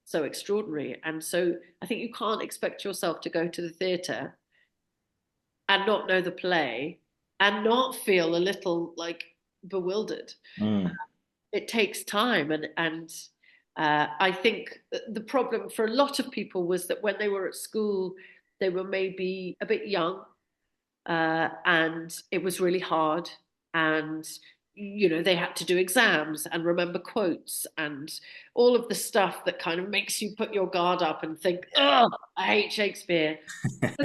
[SPEAKER 2] so extraordinary. And so I think you can't expect yourself to go to the theatre and not know the play and not feel a little like bewildered.
[SPEAKER 1] Mm.
[SPEAKER 2] It takes time, and I think the problem for a lot of people was that when they were at school, they were maybe a bit young, and it was really hard, and they had to do exams and remember quotes and all of the stuff that kind of makes you put your guard up and think, oh, I hate Shakespeare. But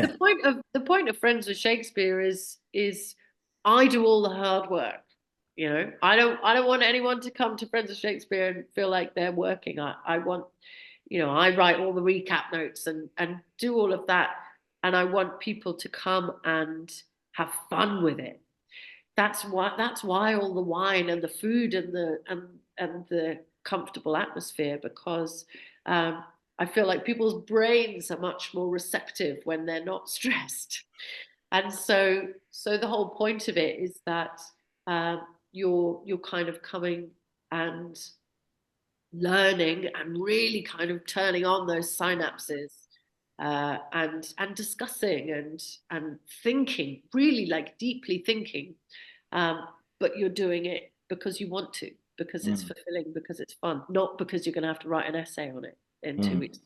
[SPEAKER 2] the point of Friends with Shakespeare is I do all the hard work. I don't want anyone to come to Friends with Shakespeare and feel like they're working. I want, I write all the recap notes and do all of that. And I want people to come and have fun with it. That's why all the wine and the food and the comfortable atmosphere, because I feel like people's brains are much more receptive when they're not stressed. And so the whole point of it is that um, you're kind of coming and learning and really kind of turning on those synapses, and discussing and thinking, really like deeply thinking, but you're doing it because you want to, because it's
[SPEAKER 1] Mm,
[SPEAKER 2] fulfilling, because it's fun, not because you're going to have to write an essay on it in two
[SPEAKER 1] mm,
[SPEAKER 2] weeks.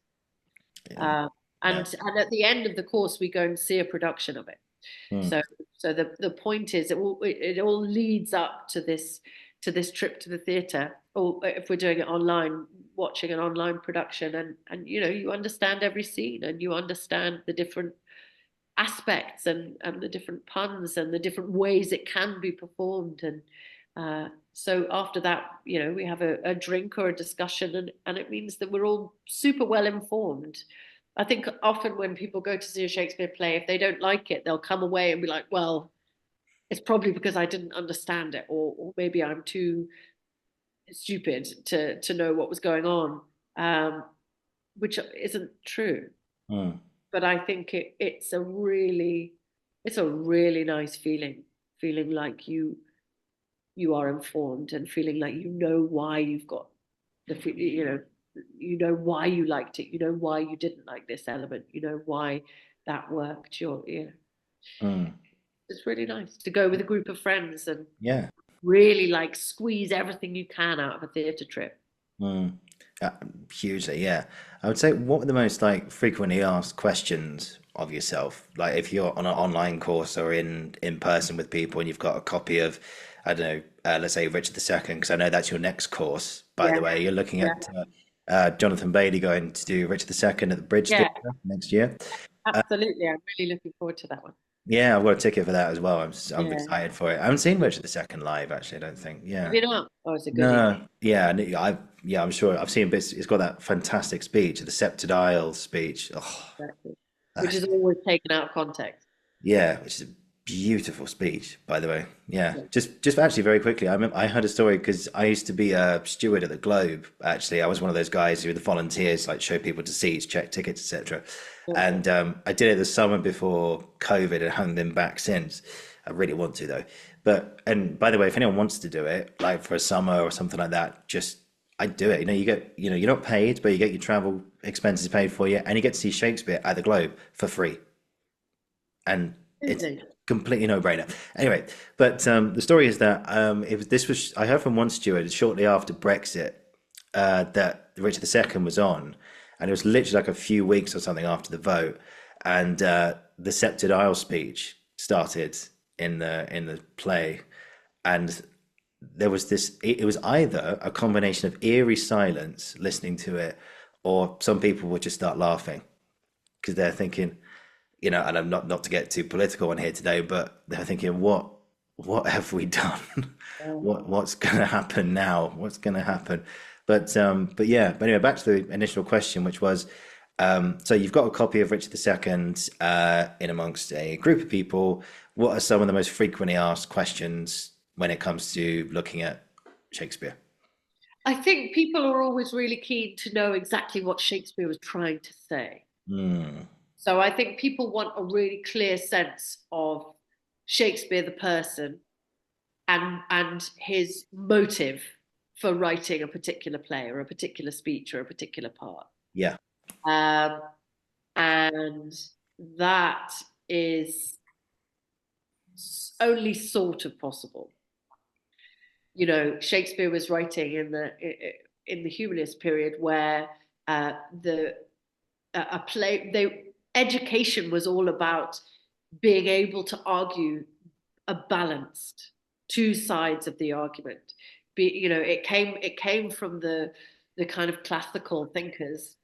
[SPEAKER 1] yeah,
[SPEAKER 2] Uh,
[SPEAKER 1] yeah,
[SPEAKER 2] and at the end of the course, we go and see a production of it.
[SPEAKER 1] mm,
[SPEAKER 2] So the point is it all leads up to this trip to the theatre, or if we're doing it online, watching an online production, and you understand every scene, and you understand the different aspects, and the different puns, and the different ways it can be performed. And so after that, we have a drink or a discussion, and it means that we're all super well informed. I think often when people go to see a Shakespeare play, if they don't like it, they'll come away and be like, well, it's probably because I didn't understand it, or maybe I'm too stupid to know what was going on, which isn't true.
[SPEAKER 1] mm,
[SPEAKER 2] But I think it's a really nice feeling like you are informed, and feeling like you know why you've got why you liked it, why you didn't like this element, why that worked.
[SPEAKER 1] mm.
[SPEAKER 2] It's really nice to go with a group of friends and
[SPEAKER 1] Yeah.
[SPEAKER 2] really like squeeze everything you can out of a theatre trip.
[SPEAKER 1] Mm. Uh, Hugely, yeah. I would say, what were the most like frequently asked questions of yourself? Like if you're on an online course or in person with people and you've got a copy of, I don't know, let's say Richard II, because I know that's your next course, by
[SPEAKER 2] Yeah,
[SPEAKER 1] the way. You're looking
[SPEAKER 2] yeah,
[SPEAKER 1] at Jonathan Bailey going to do Richard II at the Bridge
[SPEAKER 2] yeah,
[SPEAKER 1] Theatre next year.
[SPEAKER 2] absolutely. I'm really looking forward to that one.
[SPEAKER 1] Yeah, I've got a ticket for that as well. I'm
[SPEAKER 2] Yeah.
[SPEAKER 1] excited for it. I haven't seen Richard II live, actually, I don't think.
[SPEAKER 2] Have
[SPEAKER 1] Yeah.
[SPEAKER 2] you not? Oh, it's a goodie.
[SPEAKER 1] No, yeah, and yeah, I'm sure I've seen bits. It's got that fantastic speech, the Sceptred Isle speech. Oh,
[SPEAKER 2] Exactly. Which
[SPEAKER 1] that's,
[SPEAKER 2] is always taken out of context.
[SPEAKER 1] yeah, which is a beautiful speech, by the way. Yeah,
[SPEAKER 2] Yeah.
[SPEAKER 1] just actually very quickly, I heard a story because I used to be a steward at the Globe. Actually, I was one of those guys who were the volunteers, like show people to seats, check tickets, etc.
[SPEAKER 2] Yeah.
[SPEAKER 1] And I did it the summer before COVID and haven't been back since. I really want to though. But and by the way, if anyone wants to do it, like for a summer or something like that, just I'd do it. You're not paid, but you get your travel expenses paid for you, and you get to see Shakespeare at the Globe for free, and it's
[SPEAKER 2] Amazing.
[SPEAKER 1] completely no-brainer. Anyway, but the story is that this was I heard from one steward shortly after Brexit that Richard II was on, and it was literally like a few weeks or something after the vote, and the Sceptred Isle speech started in the play, and there was this. It was either a combination of eerie silence listening to it, or some people would just start laughing because they're thinking, and I'm not to get too political on here today, but they're thinking, what have we done?
[SPEAKER 2] Yeah.
[SPEAKER 1] What's going to happen now? What's going to happen? But yeah. But anyway, back to the initial question, which was, so you've got a copy of Richard II in amongst a group of people. What are some of the most frequently asked questions when it comes to looking at Shakespeare?
[SPEAKER 2] I think people are always really keen to know exactly what Shakespeare was trying to say.
[SPEAKER 1] Mm,
[SPEAKER 2] So I think people want a really clear sense of Shakespeare the person, and his motive for writing a particular play or a particular speech or a particular part.
[SPEAKER 1] yeah.
[SPEAKER 2] Um, and that is only sort of possible. Shakespeare was writing in the humanist period, where the a play they education was all about being able to argue a balanced two sides of the argument. It came from the kind of classical thinkers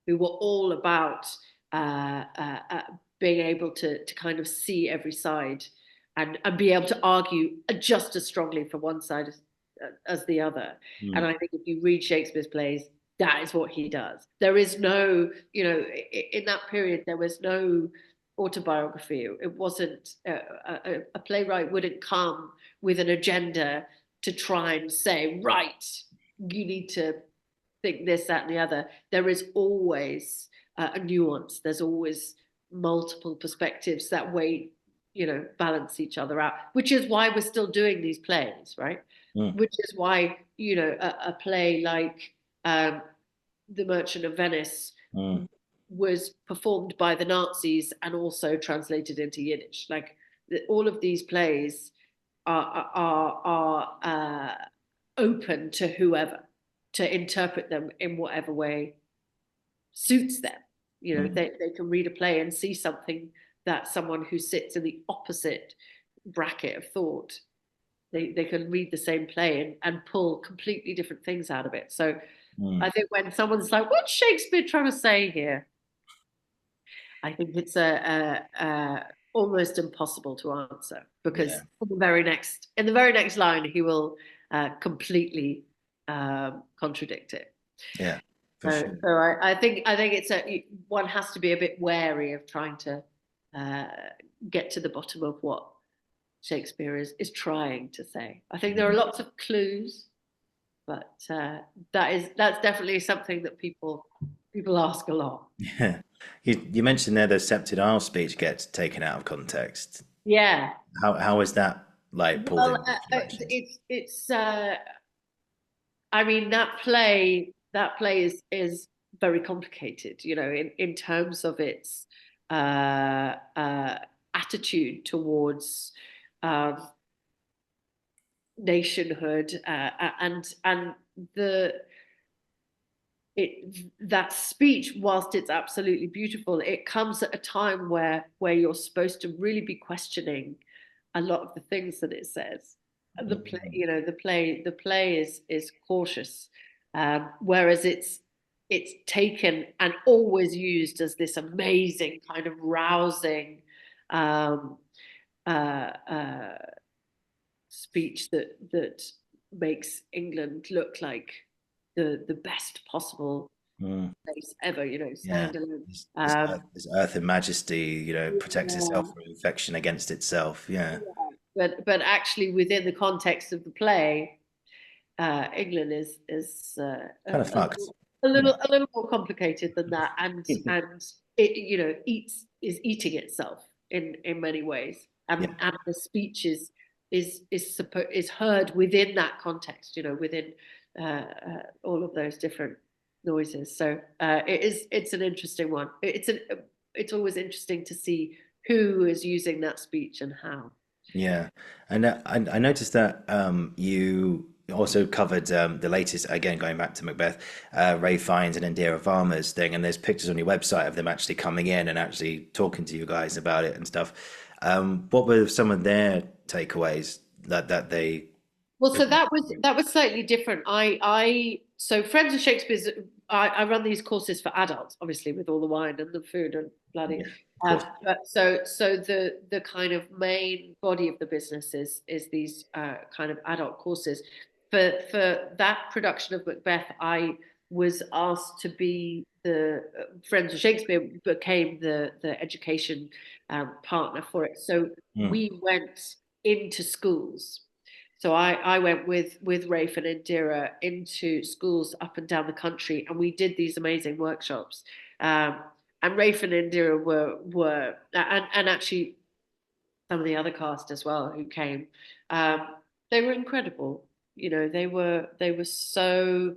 [SPEAKER 2] who were all about uh, uh, uh, being able to kind of see every side, and be able to argue just as strongly for one side as the other. And
[SPEAKER 1] Mm,
[SPEAKER 2] I think if you read Shakespeare's plays, that is what he does. There is no, in that period, there was no autobiography. It wasn't, a playwright wouldn't come with an agenda to try and say, right, you need to think this, that, and the other. There is always a nuance. There's always multiple perspectives that way, balance each other out, which is why we're still doing these plays, right?
[SPEAKER 1] Mm.
[SPEAKER 2] Which is why, a play like The Merchant of Venice
[SPEAKER 1] Mm.
[SPEAKER 2] was performed by the Nazis and also translated into Yiddish. Like all of these plays are open to whoever to interpret them in whatever way suits them. They can read a play and see something that someone who sits in the opposite bracket of thought, they can read the same play and pull completely different things out of it. So I think when someone's like, what's Shakespeare trying to say here? I think it's almost impossible to answer, because in the very next line he will completely contradict it.
[SPEAKER 1] Yeah,
[SPEAKER 2] for sure. So I think it's one has to be a bit wary of trying to get to the bottom of what Shakespeare is trying to say. I think there are lots of clues, but that's definitely something that people ask a lot.
[SPEAKER 1] Yeah. You mentioned there the Sceptred Isle speech gets taken out of context.
[SPEAKER 2] Yeah.
[SPEAKER 1] How is that like pulled in?
[SPEAKER 2] It's I mean, that play is very complicated, in terms of its attitude towards nationhood, and that speech, whilst it's absolutely beautiful, it comes at a time where you're supposed to really be questioning a lot of the things that it says. The play is cautious, whereas it's taken and always used as this amazing kind of rousing speech that makes England look like the best possible place ever, stand alone.
[SPEAKER 1] This earth and majesty, protects itself from infection against itself. Yeah.
[SPEAKER 2] But actually, within the context of the play, England is
[SPEAKER 1] kind of fucked.
[SPEAKER 2] A little more complicated than that, and it is eating itself in many ways, and the speech is heard within that context, within all of those different noises. So it's an interesting one. It's always interesting to see who is using that speech and how.
[SPEAKER 1] Yeah, and I noticed that you also covered the latest, again going back to Macbeth, Ralph Fiennes and Indira Varma's thing, and there's pictures on your website of them actually coming in and actually talking to you guys about it and stuff. What were some of their takeaways that they?
[SPEAKER 2] Well, so that was slightly different. So Friends of Shakespeare's, I run these courses for adults, obviously, with all the wine and the food and bloody. But so the kind of main body of the business is these kind of adult courses. For that production of Macbeth, I was asked to be the Friends of Shakespeare became the education partner for it. So we went into schools. So I went with Rafe and Indira into schools up and down the country, and we did these amazing workshops. And Rafe and Indira were and actually some of the other cast as well who came. They were incredible. They were so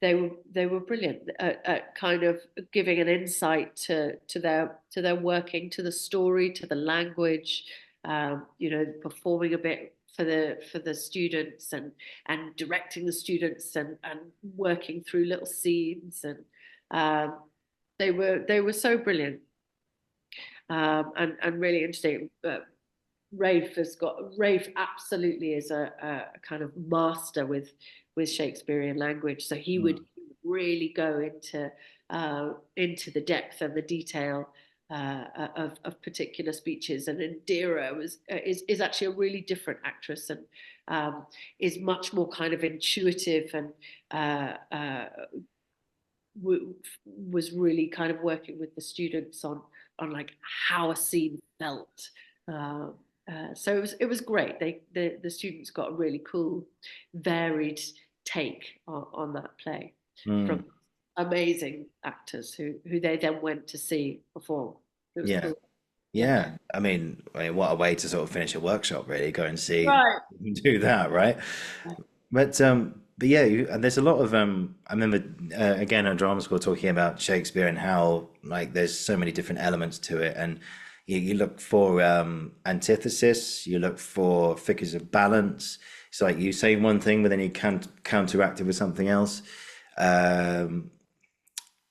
[SPEAKER 2] they were brilliant at kind of giving an insight to their working, to the story, to the language. Performing a bit for the students and directing the students and working through little scenes, and they were so brilliant, and really interesting. Rafe absolutely is a kind of master with Shakespearean language, so he would really go into the depth and the detail of particular speeches. And Indira is actually a really different actress, and is much more kind of intuitive, and was really kind of working with the students on like how a scene felt. So it was great. The students got a really cool, varied take on that play
[SPEAKER 1] Mm.
[SPEAKER 2] from amazing actors who they then went to see perform. It was
[SPEAKER 1] Yeah.
[SPEAKER 2] cool. Yeah.
[SPEAKER 1] Yeah. I mean, what a way to sort of finish a workshop, really. Go and see,
[SPEAKER 2] Right.
[SPEAKER 1] do that, right? But yeah, and there's a lot of I remember again at drama school talking about Shakespeare and how like there's so many different elements to it, and you look for antithesis, you look for figures of balance. It's like you say one thing, but then you can counteract it with something else. Um,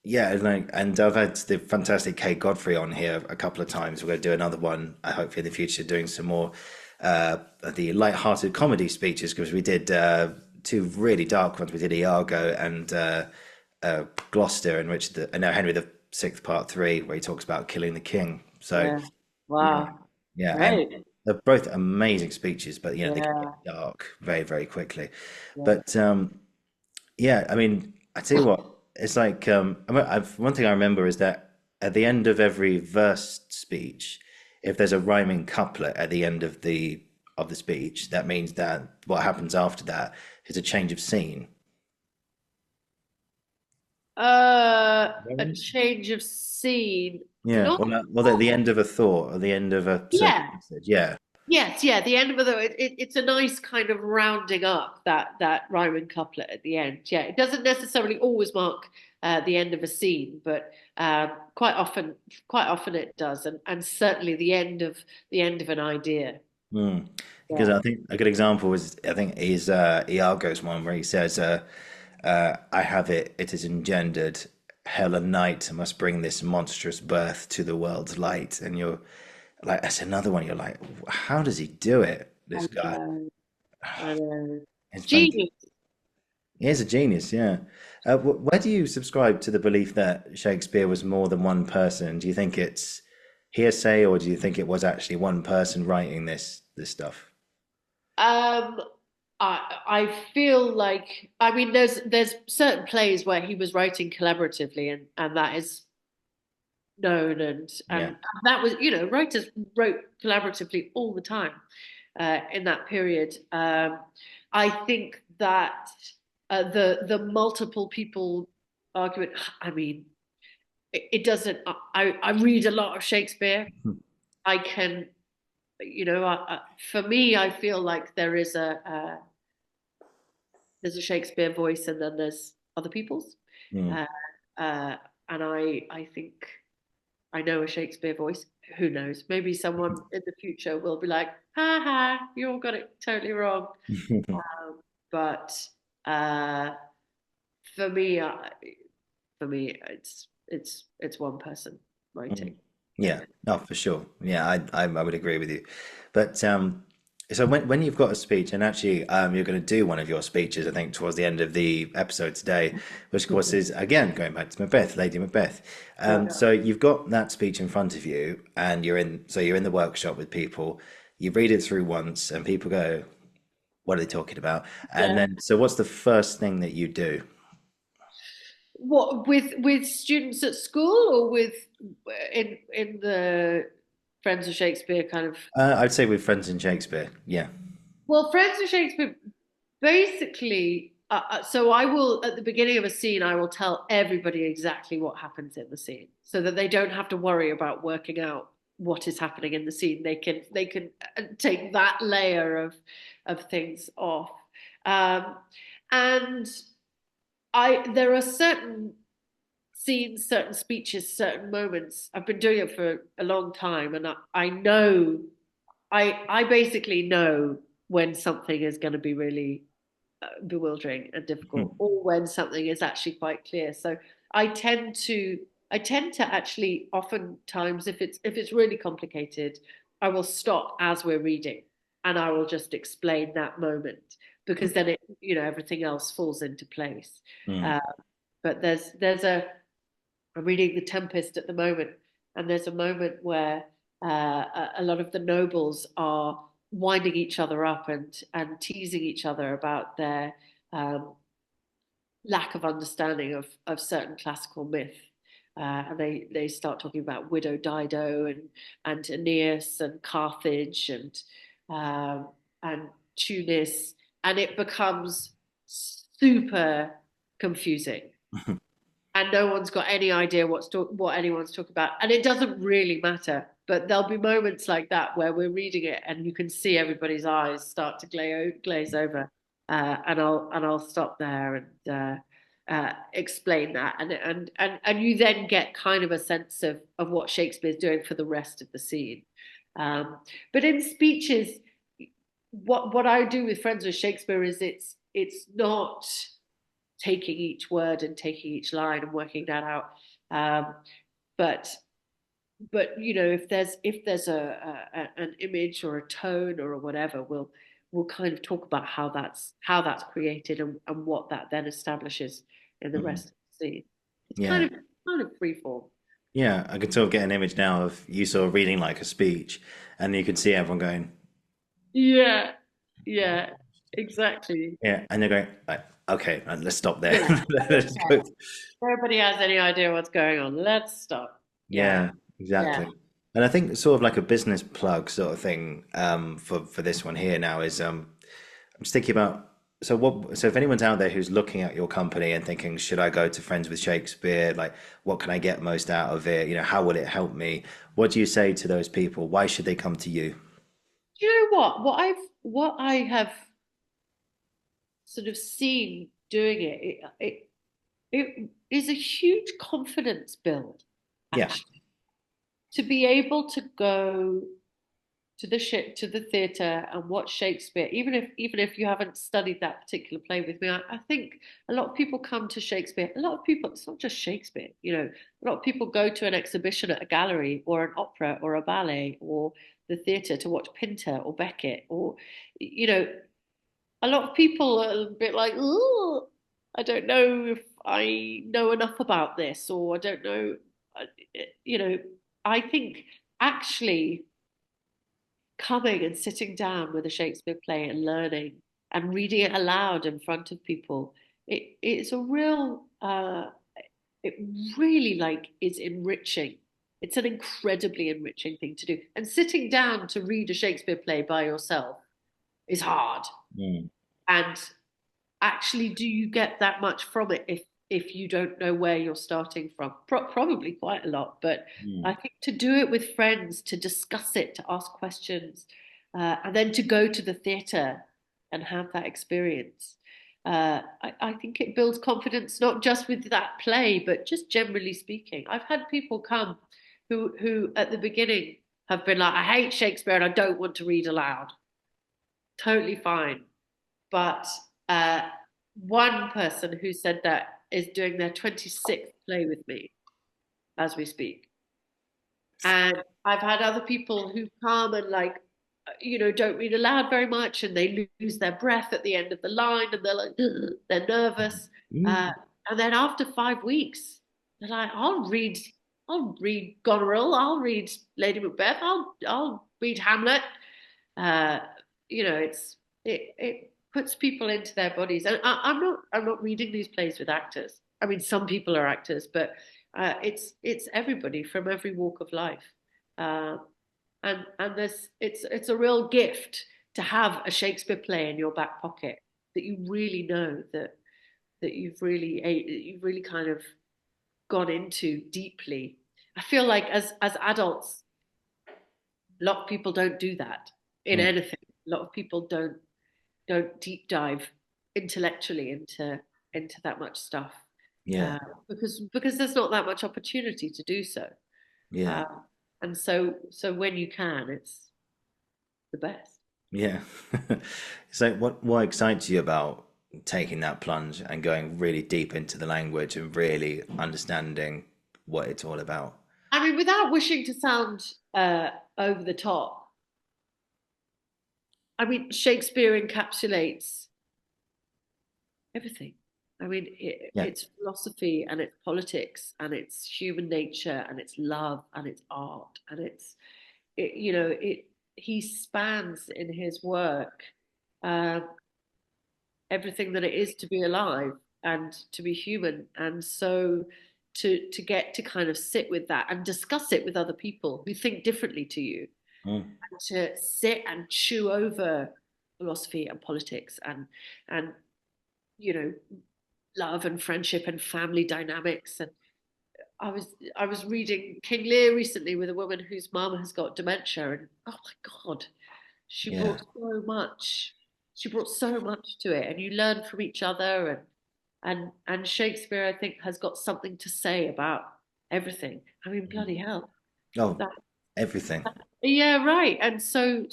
[SPEAKER 1] yeah, and I've had the fantastic Kate Godfrey on here a couple of times. We're going to do another one, I hope, in the future, doing some more the light-hearted comedy speeches because we did two really dark ones. We did Iago and Gloucester and Richard, no, Henry the Sixth Part Three, where he talks about killing the king. So
[SPEAKER 2] Yeah.
[SPEAKER 1] yeah,
[SPEAKER 2] Wow.
[SPEAKER 1] yeah, and
[SPEAKER 2] Great.
[SPEAKER 1] they're both amazing speeches, but they can
[SPEAKER 2] Yeah.
[SPEAKER 1] get dark very, very quickly.
[SPEAKER 2] Yeah.
[SPEAKER 1] But yeah, I mean, I tell you what, it's like one thing I remember is that at the end of every verse speech, if there's a rhyming couplet at the end of the speech, that means that what happens after that is a change of scene.
[SPEAKER 2] A change of scene.
[SPEAKER 1] Yeah,
[SPEAKER 2] Not.
[SPEAKER 1] well, at the end of a thought, or the end of a certain
[SPEAKER 2] Yeah.
[SPEAKER 1] message. Yeah.
[SPEAKER 2] Yes, yeah, the end of it's a nice kind of rounding up that rhyming couplet at the end. Yeah, it doesn't necessarily always mark the end of a scene, but quite often it does, and certainly the end of an idea.
[SPEAKER 1] Mm. Because
[SPEAKER 2] Yeah,
[SPEAKER 1] I think a good example is I think is Iago's one where he says, "I have it. It is engendered. Hell and night must bring this monstrous birth to the world's light." And you're like, that's another one. You're like, how does he do it?
[SPEAKER 2] I
[SPEAKER 1] This guy.
[SPEAKER 2] know, I know.
[SPEAKER 1] It's fantastic.
[SPEAKER 2] Genius.
[SPEAKER 1] He is a genius. Yeah. Where do you subscribe to the belief that Shakespeare was more than one person? Do you think it's hearsay, or do you think it was actually one person writing this stuff?
[SPEAKER 2] Um, I feel like I mean there's certain plays where he was writing collaboratively, and that is known,
[SPEAKER 1] Yeah.
[SPEAKER 2] and that was writers wrote collaboratively all the time in that period. I think that the multiple people argument. I mean, it doesn't. I read a lot of Shakespeare. I can, for me, I feel like there's a Shakespeare voice, and then there's other people's,
[SPEAKER 1] Mm.
[SPEAKER 2] uh, and I think. I know a Shakespeare voice. Who knows? Maybe someone in the future will be like, "Ha ha, you all got it totally wrong." But uh, for me, it's one person
[SPEAKER 1] Mm.
[SPEAKER 2] writing.
[SPEAKER 1] Yeah,
[SPEAKER 2] Yeah.
[SPEAKER 1] no, for sure. Yeah, I would agree with you. But so when you've got a speech, and actually you're going to do one of your speeches, I think, towards the end of the episode today, which of course is again going back to Macbeth, Lady Macbeth.
[SPEAKER 2] Yeah.
[SPEAKER 1] So you've got that speech in front of you, and you're in the workshop with people. You read it through once, and people go, "What are they talking about?" And
[SPEAKER 2] Yeah.
[SPEAKER 1] then, so what's the first thing that you do?
[SPEAKER 2] What with students at school or with in the Friends of Shakespeare kind of.
[SPEAKER 1] I'd say with friends in Shakespeare. Yeah.
[SPEAKER 2] Well, Friends of Shakespeare, basically, so I will, at the beginning of a scene, I will tell everybody exactly what happens in the scene so that they don't have to worry about working out what is happening in the scene. They can take that layer of things off. Um, and there are certain scenes, certain speeches, certain moments. I've been doing it for a long time, and I know I basically know when something is going to be really bewildering and difficult, or when something is actually quite clear. So I tend to I tend to actually oftentimes if it's really complicated, I will stop as we're reading and I will just explain that moment because then everything else falls into place.
[SPEAKER 1] Mm.
[SPEAKER 2] Uh, but I'm reading The Tempest at the moment, and there's a moment where a lot of the nobles are winding each other up and teasing each other about their um, lack of understanding of certain classical myth. And they start talking about Widow Dido and Aeneas and Carthage and Tunis, and it becomes super confusing. And no one's got any idea what anyone's talking about. And it doesn't really matter. But there'll be moments like that where we're reading it and you can see everybody's eyes start to glaze over. And I'll stop there and explain that. And you then get kind of a sense of what Shakespeare's doing for the rest of the scene. But in speeches, what I do with Friends with Shakespeare is it's not taking each word and taking each line and working that out. But if there's an image or a tone or whatever, we'll kind of talk about how that's created and what that then establishes in the rest of the scene. It's
[SPEAKER 1] Yeah.
[SPEAKER 2] kind of free form.
[SPEAKER 1] Yeah, I could sort of get an image now of you sort of reading like a speech, and you could see everyone going,
[SPEAKER 2] Yeah, yeah, exactly.
[SPEAKER 1] yeah, and they're going, like, okay, let's stop there.
[SPEAKER 2] Yeah,
[SPEAKER 1] Let's go.
[SPEAKER 2] nobody has any idea what's going on. Let's stop. Yeah,
[SPEAKER 1] Yeah,
[SPEAKER 2] yeah.
[SPEAKER 1] exactly. And I think sort of like a business plug sort of thing for this one here now is I'm just thinking about so if anyone's out there who's looking at your company and thinking, should I go to Friends with Shakespeare? Like, what can I get most out of it? How will it help me? What do you say to those people? Why should they come to you?
[SPEAKER 2] Do you know what? What I have sort of seen doing it is a huge confidence build,
[SPEAKER 1] Yeah,
[SPEAKER 2] actually, to be able to go to the theatre and watch Shakespeare, even if you haven't studied that particular play with me. I think a lot of people come to Shakespeare. A lot of people, it's not just Shakespeare, a lot of people go to an exhibition at a gallery or an opera or a ballet or the theatre to watch Pinter or Beckett or, you know, a lot of people are a bit like, oh, I don't know if I know enough about this, or I don't know, uh, you know, I think actually coming and sitting down with a Shakespeare play and learning and reading it aloud in front of people, it's a real, it really like is enriching. It's an incredibly enriching thing to do. And sitting down to read a Shakespeare play by yourself is hard.
[SPEAKER 1] mm,
[SPEAKER 2] And actually, do you get that much from it if you don't know where you're starting from? Probably quite a lot, but
[SPEAKER 1] mm.
[SPEAKER 2] I think to do it with friends, to discuss it, to ask questions, and then to go to the theatre and have that experience. I think it builds confidence, not just with that play, but just generally speaking. I've had people come who at the beginning have been like, I hate Shakespeare and I don't want to read aloud. Totally fine. But uh, one person who said that is doing their 26th play with me as we speak. And I've had other people who come and like, don't read aloud very much and they lose their breath at the end of the line and they're like, "Ugh," they're nervous.
[SPEAKER 1] Mm.
[SPEAKER 2] And then after 5 weeks, they're like, I'll read Goneril, I'll read Lady Macbeth, I'll read Hamlet. Uh, it puts people into their bodies. And I'm not reading these plays with actors. I mean, some people are actors, but it's everybody from every walk of life. Uh, and it's a real gift to have a Shakespeare play in your back pocket that you really know that you've really kind of gone into deeply. I feel like as adults, a lot of people don't do that in
[SPEAKER 1] Mm.
[SPEAKER 2] anything. A lot of people don't deep dive intellectually into that much stuff
[SPEAKER 1] Yeah,
[SPEAKER 2] uh, because there's not that much opportunity to do so.
[SPEAKER 1] yeah,
[SPEAKER 2] Uh, and so when you can, it's the best.
[SPEAKER 1] yeah. So what excites you about taking that plunge and going really deep into the language and really understanding what it's all about?
[SPEAKER 2] I mean, without wishing to sound over the top, I mean, Shakespeare encapsulates everything. I mean,
[SPEAKER 1] Yeah,
[SPEAKER 2] it's philosophy and it's politics and it's human nature and it's love and it's art and it he spans in his work uh, everything that it is to be alive and to be human. And so to get to kind of sit with that and discuss it with other people who think differently to you,
[SPEAKER 1] mm,
[SPEAKER 2] and to sit and chew over philosophy and politics and you know, love and friendship and family dynamics. And I was reading King Lear recently with a woman whose mum has got dementia, and oh my God, she
[SPEAKER 1] Yeah.
[SPEAKER 2] brought so much. She brought so much to it, and you learn from each other. And Shakespeare, I think, has got something to say about everything. I mean,
[SPEAKER 1] Mhm.
[SPEAKER 2] bloody hell,
[SPEAKER 1] Oh,
[SPEAKER 2] that,
[SPEAKER 1] everything.
[SPEAKER 2] yeah, right. And so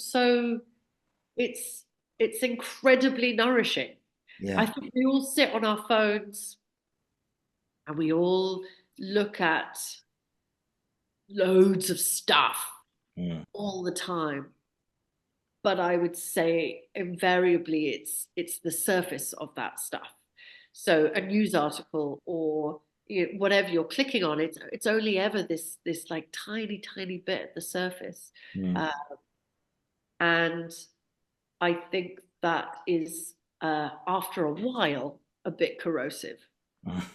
[SPEAKER 2] it's it's incredibly nourishing. I
[SPEAKER 1] Yeah.
[SPEAKER 2] think we all sit on our phones and we all look at loads of stuff
[SPEAKER 1] Mm.
[SPEAKER 2] all the time. But I would say invariably it's the surface of that stuff. So a news article or whatever you're clicking on, it's only ever this like tiny bit at the surface,
[SPEAKER 1] Mm.
[SPEAKER 2] uh, and I think that is after a while a bit corrosive.
[SPEAKER 1] Mm.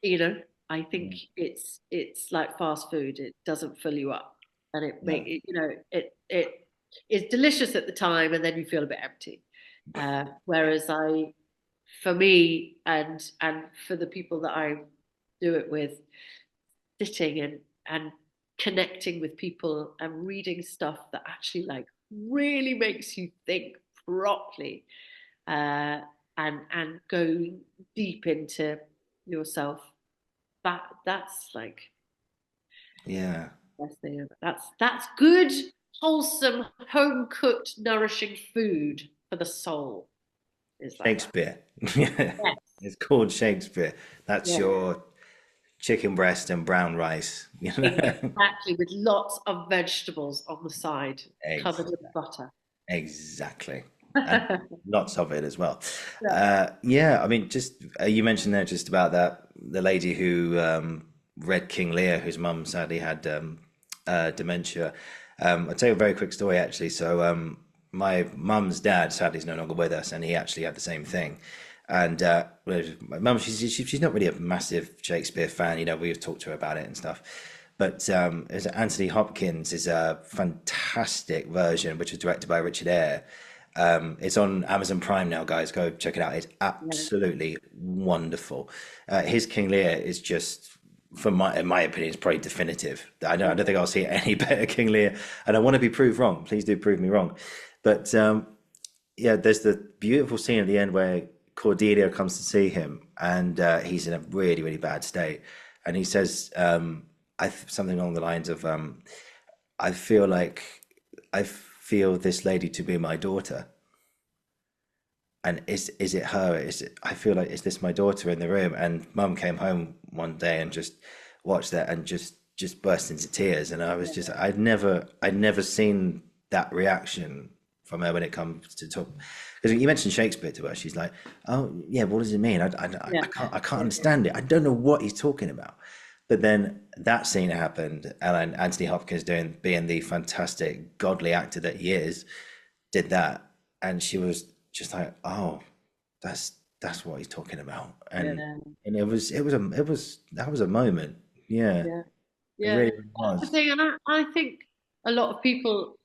[SPEAKER 2] You know, I think
[SPEAKER 1] Mm.
[SPEAKER 2] it's like fast food. It doesn't fill you up, and it make
[SPEAKER 1] No.
[SPEAKER 2] it, it is delicious at the time, and then you feel a bit empty. Whereas for me, and for the people that I do it with, sitting and connecting with people and reading stuff that actually like really makes you think properly, uh, and go deep into yourself. That's like
[SPEAKER 1] Yeah.
[SPEAKER 2] the best thing ever. That's good, wholesome, home cooked, nourishing food for the soul. Is like that.
[SPEAKER 1] Shakespeare. Yeah.
[SPEAKER 2] Yes.
[SPEAKER 1] It's called Shakespeare. That's
[SPEAKER 2] Yeah.
[SPEAKER 1] your chicken breast and brown rice. You know?
[SPEAKER 2] Exactly, with lots of vegetables on the side, covered
[SPEAKER 1] Ex-
[SPEAKER 2] in butter.
[SPEAKER 1] Exactly. And lots of it as well.
[SPEAKER 2] Yeah.
[SPEAKER 1] Yeah, I mean, just you mentioned there just about that the lady who read King Lear, whose mum sadly had dementia. I'll tell you a very quick story actually. So my mum's dad sadly is no longer with us, and he actually had the same thing. And well, my mum, she's not really a massive Shakespeare fan. You know, we've talked to her about it and stuff. But Anthony Hopkins is a fantastic version, which was directed by Richard Eyre. It's on Amazon Prime now, guys. Go check it out. It's
[SPEAKER 2] Yeah.
[SPEAKER 1] absolutely wonderful. His King Lear is just, in my opinion, it's probably definitive. I don't think I'll see any better King Lear, and I want to be proved wrong. Please do prove me wrong. But yeah, there's the beautiful scene at the end where Cordelia comes to see him, and he's in a really bad state, and he says something along the lines of, "I feel like I feel this lady to be my daughter." And is it her? Is it? I feel like is this my daughter in the room? And Mum came home one day and just watched that and just burst into tears. And I was just I'd never seen that reaction from her when it comes to talk. Because you mentioned Shakespeare to her, she's like, "Oh yeah, what does it mean?
[SPEAKER 2] Yeah.
[SPEAKER 1] I can't understand it. I don't know what he's talking about." But then that scene happened, and then Anthony Hopkins being the fantastic godly actor that he is, did that, and she was just like, "Oh, that's what he's talking about,"
[SPEAKER 2] Yeah.
[SPEAKER 1] and it was that was a moment, yeah,
[SPEAKER 2] Yeah.
[SPEAKER 1] it
[SPEAKER 2] Yeah.
[SPEAKER 1] really
[SPEAKER 2] That's the
[SPEAKER 1] was.
[SPEAKER 2] thing, and I think a lot of people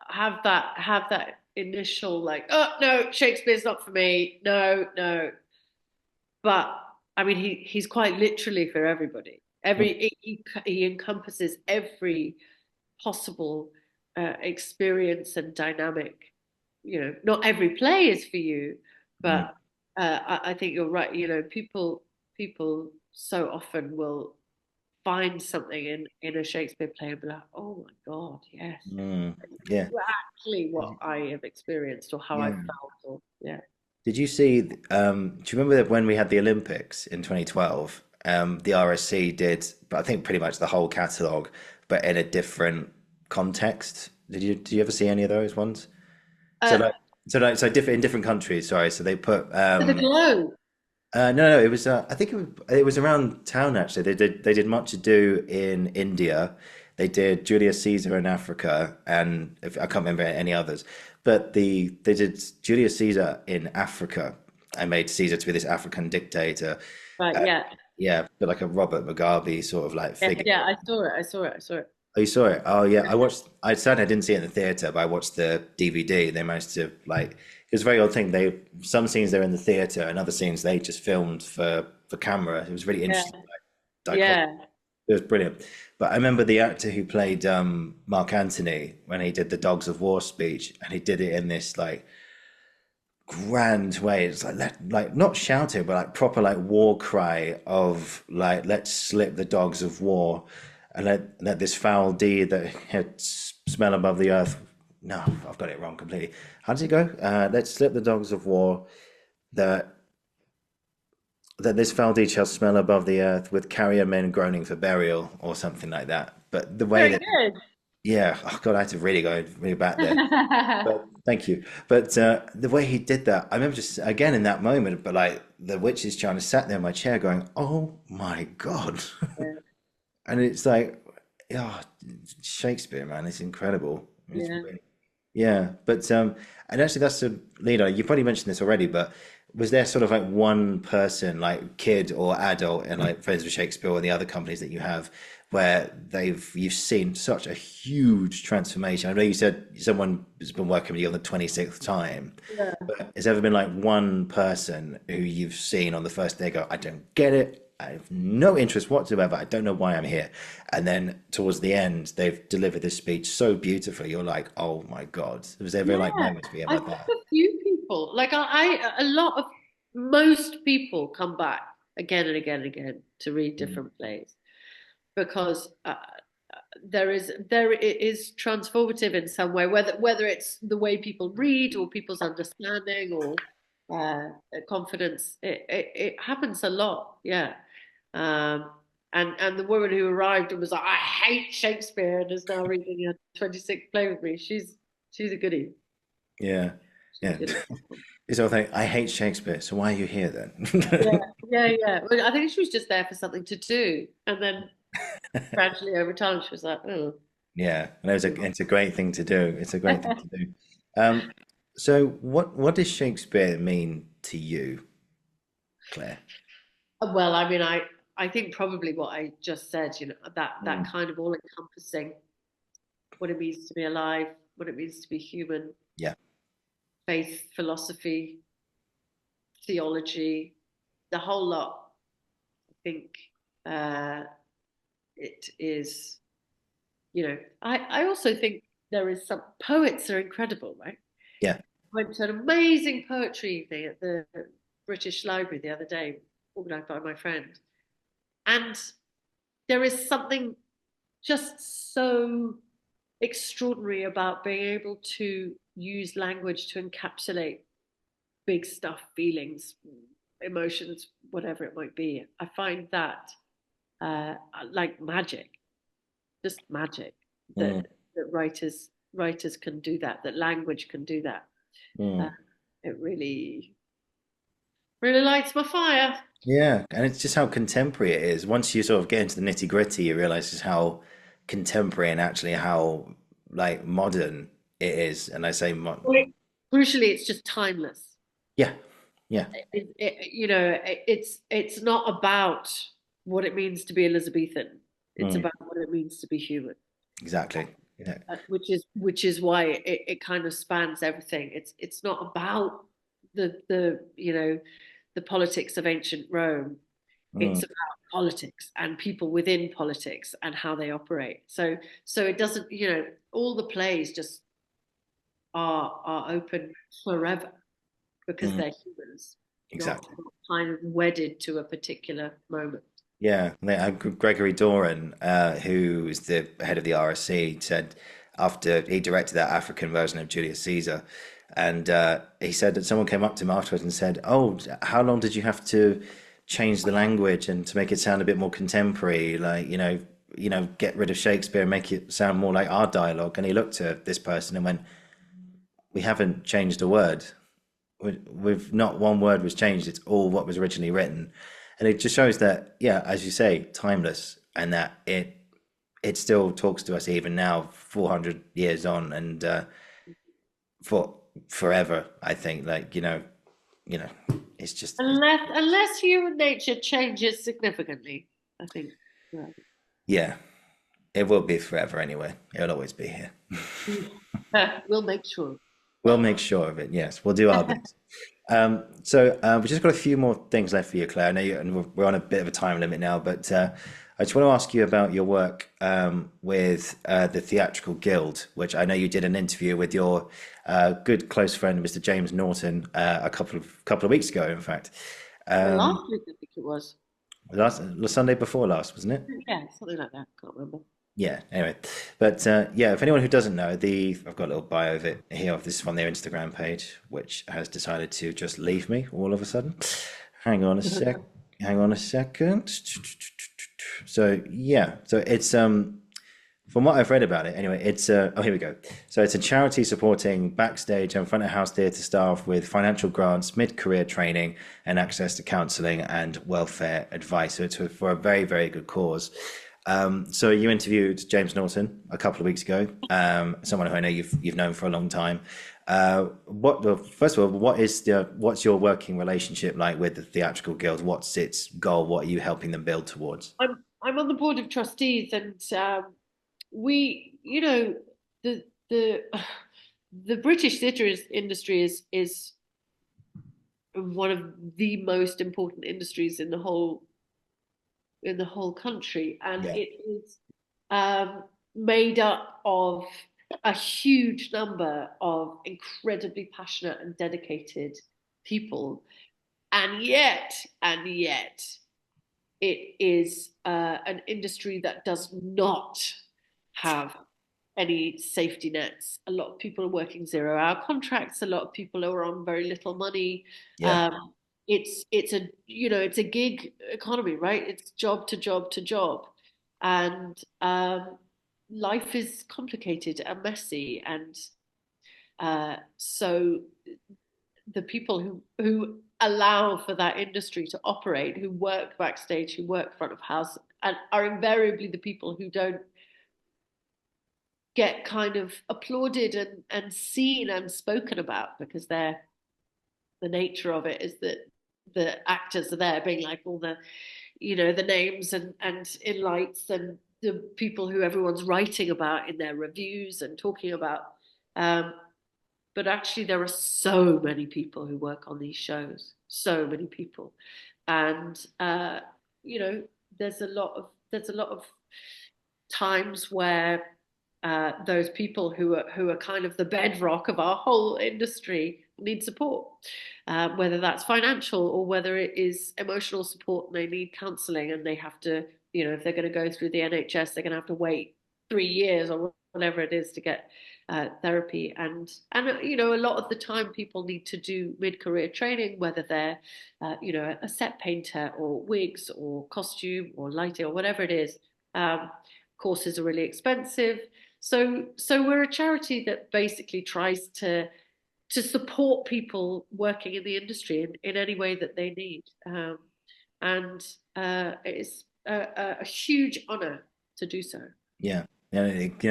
[SPEAKER 2] have that initial like, oh no, Shakespeare's not for me. No, no. But I mean, he's quite literally for everybody. He encompasses every possible experience and dynamic. Not every play is for you,
[SPEAKER 1] Mm.
[SPEAKER 2] but I think you're right. People so often will find something in a Shakespeare play and be like, oh my God, yes,
[SPEAKER 1] Mm. Yeah,
[SPEAKER 2] exactly what I have experienced or how I
[SPEAKER 1] yeah.
[SPEAKER 2] felt. Or yeah,
[SPEAKER 1] Did you see? Do you remember that when we had the Olympics in 2012? The RSC did, but I think pretty much the whole catalogue, but in a different context. Did you ever see any of those ones? So
[SPEAKER 2] uh,
[SPEAKER 1] like, so different in different countries. Sorry, so they put
[SPEAKER 2] for the glow.
[SPEAKER 1] no, it was I think it was around town actually. They did much ado in India. They did Julius Caesar in Africa, and if, I can't remember any others. But they did Julius Caesar in Africa and made Caesar to be this African dictator.
[SPEAKER 2] Right,
[SPEAKER 1] Uh,
[SPEAKER 2] yeah.
[SPEAKER 1] yeah, but like a Robert Mugabe sort of like
[SPEAKER 2] Yes,
[SPEAKER 1] figure.
[SPEAKER 2] yeah, I saw it. I saw it. I saw it.
[SPEAKER 1] Oh, you saw it? Oh, yeah. I watched. I sadly I didn't see it in the theater, but I watched the DVD. They managed to like. It was a very odd thing. They some scenes they're in the theater, and other scenes they just filmed for camera. It was really
[SPEAKER 2] Yeah,
[SPEAKER 1] interesting. Dichotomy.
[SPEAKER 2] yeah.
[SPEAKER 1] It was brilliant. But I remember the actor who played Mark Antony when he did the Dogs of War speech, and he did it in this like grand way. It's like like not shouting, but like proper like war cry of like let's slip the dogs of war, and let this foul deed that had smell above the earth. No, I've got it wrong completely. How does it go? Let's slip the dogs of war that this foul deed shall smell above the earth with carrier men groaning for burial or something like that. But the way
[SPEAKER 2] Very
[SPEAKER 1] that
[SPEAKER 2] good.
[SPEAKER 1] yeah, oh God, I had to really go really back there. But thank you. But the way he did that, I remember just again in that moment, but like the witch's child, I sat there in my chair going, "Oh my God!" And it's like, yeah, Shakespeare, man, it's incredible. It's
[SPEAKER 2] Yeah.
[SPEAKER 1] really, yeah. But and actually, that's the leader. You probably mentioned this already, but was there sort of like one person, like kid or adult, and like Friends with Shakespeare or the other companies that you have, where you've seen such a huge transformation? I know you said someone has been working with you on the 26th time,
[SPEAKER 2] Yeah.
[SPEAKER 1] but has there ever been like one person who you've seen on the first day go, I don't get it. I have no interest whatsoever. I don't know why I'm here. And then towards the end, they've delivered this speech so beautifully. You're like, oh my God. Was there ever like
[SPEAKER 2] Yeah.
[SPEAKER 1] moments for you
[SPEAKER 2] I've
[SPEAKER 1] like
[SPEAKER 2] had
[SPEAKER 1] that?
[SPEAKER 2] a few people, like a lot of, most people come back again and again and again to read
[SPEAKER 1] Mm,
[SPEAKER 2] different plays because there it is transformative in some way, whether it's the way people read or people's understanding or uh, confidence. It happens a lot, yeah. Um, and the woman who arrived and was like, I hate Shakespeare, and is now reading a 26th play with me. She's a goodie.
[SPEAKER 1] yeah.
[SPEAKER 2] She's a
[SPEAKER 1] Yeah.
[SPEAKER 2] goodie.
[SPEAKER 1] It's all thing, I hate Shakespeare, so why are you here
[SPEAKER 2] Yeah,
[SPEAKER 1] then?
[SPEAKER 2] yeah. Well, I think she was just there for something to do, and then gradually over time she was like, oh.
[SPEAKER 1] Yeah, and it's a great thing to do. It's a great thing to do. Um, so what does Shakespeare mean to you, Claire?
[SPEAKER 2] Well, I mean, I think probably what I just said, that
[SPEAKER 1] Mm,
[SPEAKER 2] kind of all encompassing what it means to be alive, what it means to be human,
[SPEAKER 1] yeah.
[SPEAKER 2] faith, philosophy, theology, the whole lot. I think uh, it is, I also think there is some poets are incredible, right?
[SPEAKER 1] Yeah.
[SPEAKER 2] Went to an amazing poetry evening at the British Library the other day, organised by my friend. And there is something just so extraordinary about being able to use language to encapsulate big stuff, feelings, emotions, whatever it might be. I find that uh, like magic, just magic
[SPEAKER 1] Mm,
[SPEAKER 2] that writers can do that, that language can do that. Uh,
[SPEAKER 1] mm.
[SPEAKER 2] it really lights my fire.
[SPEAKER 1] Yeah, and it's just how contemporary it is. Once you sort of get into the nitty gritty, you realize just how contemporary and actually how like modern it is. And I say, mo
[SPEAKER 2] Crucially, it's just timeless.
[SPEAKER 1] yeah, yeah,
[SPEAKER 2] It's not about what it means to be Elizabethan. It's
[SPEAKER 1] mm,
[SPEAKER 2] about what it means to be human,
[SPEAKER 1] exactly. Yeah,
[SPEAKER 2] which is why it kind of spans everything. It's not about the politics of ancient Rome.
[SPEAKER 1] mm,
[SPEAKER 2] It's about politics and people within politics and how they operate. So it doesn't, all the plays just are open forever because
[SPEAKER 1] mm,
[SPEAKER 2] they're humans, not,
[SPEAKER 1] exactly.
[SPEAKER 2] not kind of wedded to a particular moment.
[SPEAKER 1] Yeah, Gregory Doran, who is the head of the RSC, said after he directed that African version of Julius Caesar, and he said that someone came up to him afterwards and said, "Oh, how long did you have to change the language and to make it sound a bit more contemporary? Like, get rid of Shakespeare and make it sound more like our dialogue?" And he looked at this person and went, "We haven't changed a word. We've not one word was changed. It's all what was originally written." And it just shows that, yeah, as you say, timeless, and that it still talks to us even now, 400 years on, and for forever. I think, like you know, it's just
[SPEAKER 2] Unless human nature changes significantly, I think. Yeah.
[SPEAKER 1] yeah, It will be forever anyway. It'll always be here.
[SPEAKER 2] We'll make sure.
[SPEAKER 1] We'll make sure of it. Yes, we'll do our best. We've just got a few more things left for you, Claire. I know and we're on a bit of a time limit now, but I just want to ask you about your work with the Theatrical Guild, which I know you did an interview with your good close friend, Mr. James Norton, a couple of weeks ago, in fact.
[SPEAKER 2] Last
[SPEAKER 1] Um,
[SPEAKER 2] week, I think it was.
[SPEAKER 1] last Sunday before last, wasn't it?
[SPEAKER 2] Yeah, something like that. Can't remember.
[SPEAKER 1] Yeah, anyway. But yeah, if anyone who doesn't know, I've got a little bio of it here. This is from their Instagram page, which has decided to just leave me all of a sudden. Hang on a sec. Hang on a second. So yeah, so it's from what I've read about it, anyway, it's oh, here we go. So it's a charity supporting backstage and front of house theatre staff with financial grants, mid-career training, and access to counselling and welfare advice. So it's for a very, very good cause. So you interviewed James Norton a couple of weeks ago, someone who I know you've known for a long time. Well, first of all, what's your working relationship like with the Theatrical Guild? What's its goal? What are you helping them build towards?
[SPEAKER 2] I'm on the board of trustees, and we, the the the British industry is one of the most important industries in the whole country, and
[SPEAKER 1] Yeah,
[SPEAKER 2] it is made up of a huge number of incredibly passionate and dedicated people, and yet, it is an industry that does not have any safety nets. A lot of people are working 0-hour contracts. A lot of people are on very little money.
[SPEAKER 1] yeah,
[SPEAKER 2] Um, it's a gig economy, right? It's job to job to job, and life is complicated and messy, and so the people who allow for that industry to operate, who work backstage, who work front of house, and are invariably the people who don't get kind of applauded and seen and spoken about, because the nature of it is that the actors are there being like all the names and in lights and the people who everyone's writing about in their reviews and talking about. Um, but actually, there are so many people who work on these shows, so many people, and you know, there's a lot of times where those people who are kind of the bedrock of our whole industry need support, whether that's financial or whether it is emotional support, and they need counselling, and they have to, if they're going to go through the NHS, they're going to have to wait 3 years or whatever it is to get therapy, and a lot of the time people need to do mid-career training, whether they're a set painter or wigs or costume or lighting or whatever it is. Courses are really expensive, so we're a charity that basically tries to support people working in the industry in any way that they need, and it's a huge honor to do so.
[SPEAKER 1] yeah.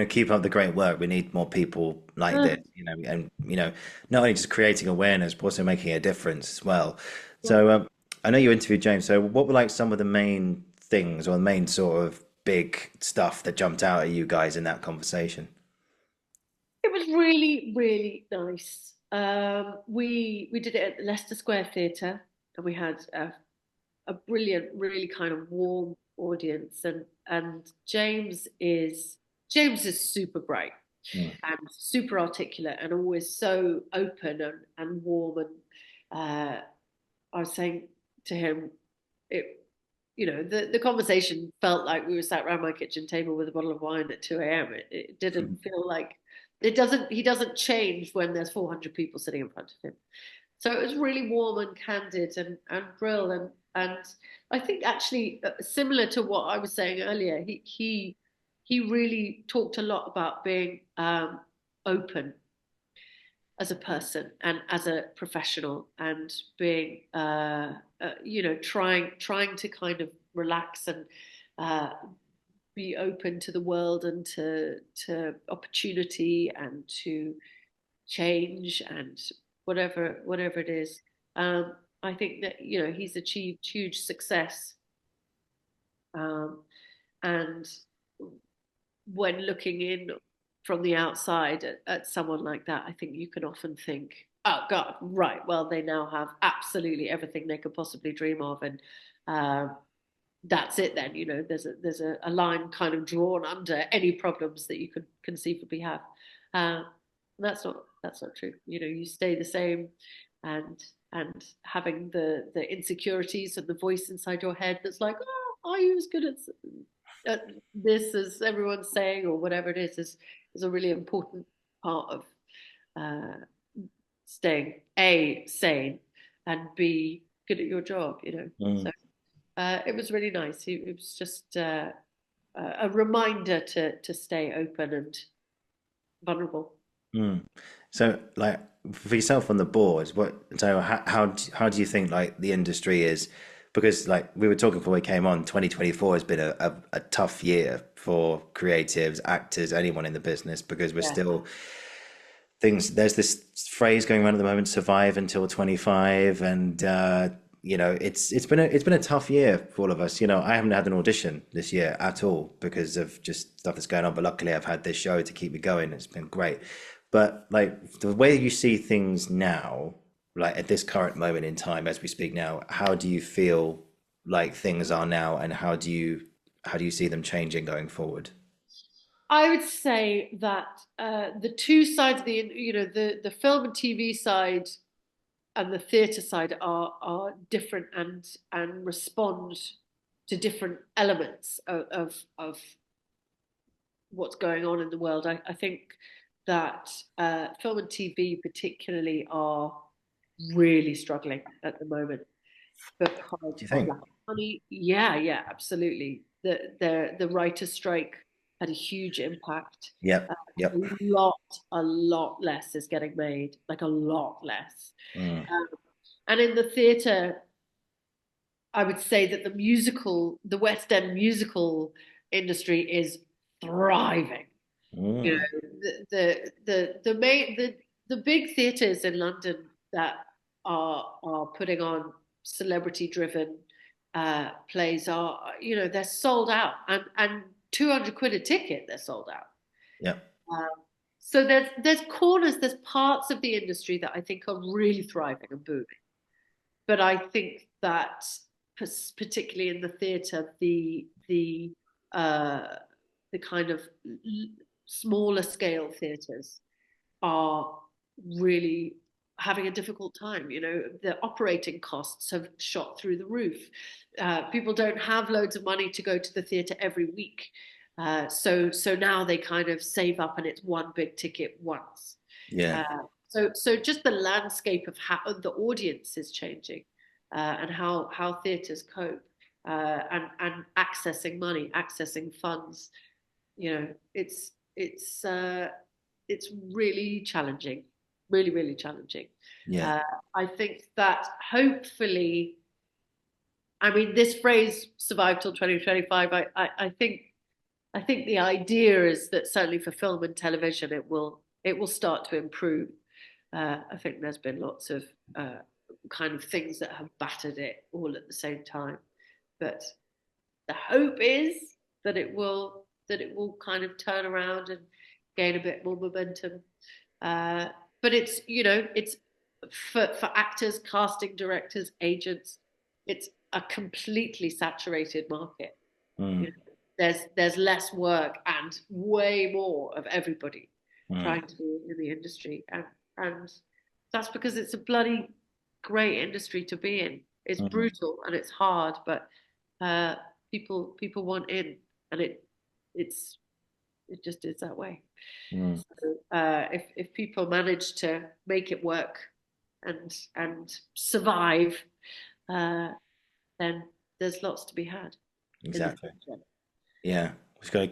[SPEAKER 1] Keep up the great work. We need more people like this, and not only just creating awareness, but also making a difference as well. So, I know you interviewed James. So, what were like some of the main things or the main sort of big stuff that jumped out at you guys in that conversation?
[SPEAKER 2] It was really, really nice. We did it at the Leicester Square Theatre, and we had a brilliant, really kind of warm audience, and James is super bright
[SPEAKER 1] Mm.
[SPEAKER 2] and super articulate and always so open and warm, and I was saying to him, it the conversation felt like we were sat around my kitchen table with a bottle of wine at 2 a.m. It didn't feel like he doesn't change when there's 400 people sitting in front of him. So it was really warm and candid and brilliant. And I think actually similar to what I was saying earlier, he really talked a lot about being open as a person and as a professional, and being trying to kind of relax and uh, be open to the world and to opportunity and to change and whatever it is. I think that he's achieved huge success, um, and when looking in from the outside at someone like that, I think you can often think, oh God, right, well, they now have absolutely everything they could possibly dream of, and that's it then. There's a line kind of drawn under any problems that you could conceivably have. uh, that's not true. You stay the same, and having the insecurities and the voice inside your head that's like, oh, are you as good at this as everyone's saying, or whatever it is a really important part of uh, staying A, sane, and B, good at your job. So it was really nice. It was just a reminder to stay open and vulnerable.
[SPEAKER 1] So, like for yourself on the board, how do you think like the industry is? Because like we were talking before we came on, 2024 has been a tough year for creatives, actors, anyone in the business, because we're
[SPEAKER 2] Yeah.
[SPEAKER 1] still things. There's this phrase going around at the moment: "Survive until 25," and it's been a tough year for all of us. I haven't had an audition this year at all because of just stuff that's going on. But luckily, I've had this show to keep me going. It's been great. But like the way you see things now, like at this current moment in time as we speak now, how do you feel like things are now, and how do you see them changing going forward?
[SPEAKER 2] I would say that the two sides of the film and TV side and the theatre side are different, and respond to different elements of what's going on in the world. I think that film and TV particularly are really struggling at the moment because
[SPEAKER 1] Do you
[SPEAKER 2] of
[SPEAKER 1] think?
[SPEAKER 2] lack of money. Yeah, yeah, absolutely. The writer's strike had a huge impact.
[SPEAKER 1] Yep.
[SPEAKER 2] A
[SPEAKER 1] Yep.
[SPEAKER 2] lot less is getting made, like a lot less.
[SPEAKER 1] Mm,
[SPEAKER 2] Um, and in the theatre, I would say that the West End musical industry is thriving. You
[SPEAKER 1] mm,
[SPEAKER 2] know, the big theatres in London that are putting on celebrity driven plays they're sold out, and 200 quid a ticket, they're sold out.
[SPEAKER 1] yep.
[SPEAKER 2] Um, so there's parts of the industry that I think are really thriving and booming. But I think that particularly in the theatre, uh, the kind of smaller scale theatres are really having a difficult time. The operating costs have shot through the roof. People don't have loads of money to go to the theatre every week. So now they kind of save up, and it's one big ticket once.
[SPEAKER 1] Yeah.
[SPEAKER 2] Uh, so just the landscape of how the audience is changing, and how theatres cope, and accessing money, accessing funds. It's really challenging, really, really challenging.
[SPEAKER 1] Yeah.
[SPEAKER 2] Uh, I think that hopefully, I mean, this phrase "survive till 2025." I think the idea is that certainly for film and television, it will start to improve. I think there's been lots of kind of things that have battered it all at the same time, but the hope is that it will kind of turn around and gain a bit more momentum. Uh, but it's for actors, casting directors, agents. It's a completely saturated market.
[SPEAKER 1] Mm,
[SPEAKER 2] You know, there's less work and way more of everybody
[SPEAKER 1] mm,
[SPEAKER 2] trying to be in the industry, and that's because it's a bloody great industry to be in. It's
[SPEAKER 1] mm,
[SPEAKER 2] brutal and it's hard, but uh, people want in, and it's it just is that way.
[SPEAKER 1] mm.
[SPEAKER 2] So if people manage to make it work and survive, uh, then there's lots to be had in the
[SPEAKER 1] Exactly.
[SPEAKER 2] future.
[SPEAKER 1] Yeah. We just got to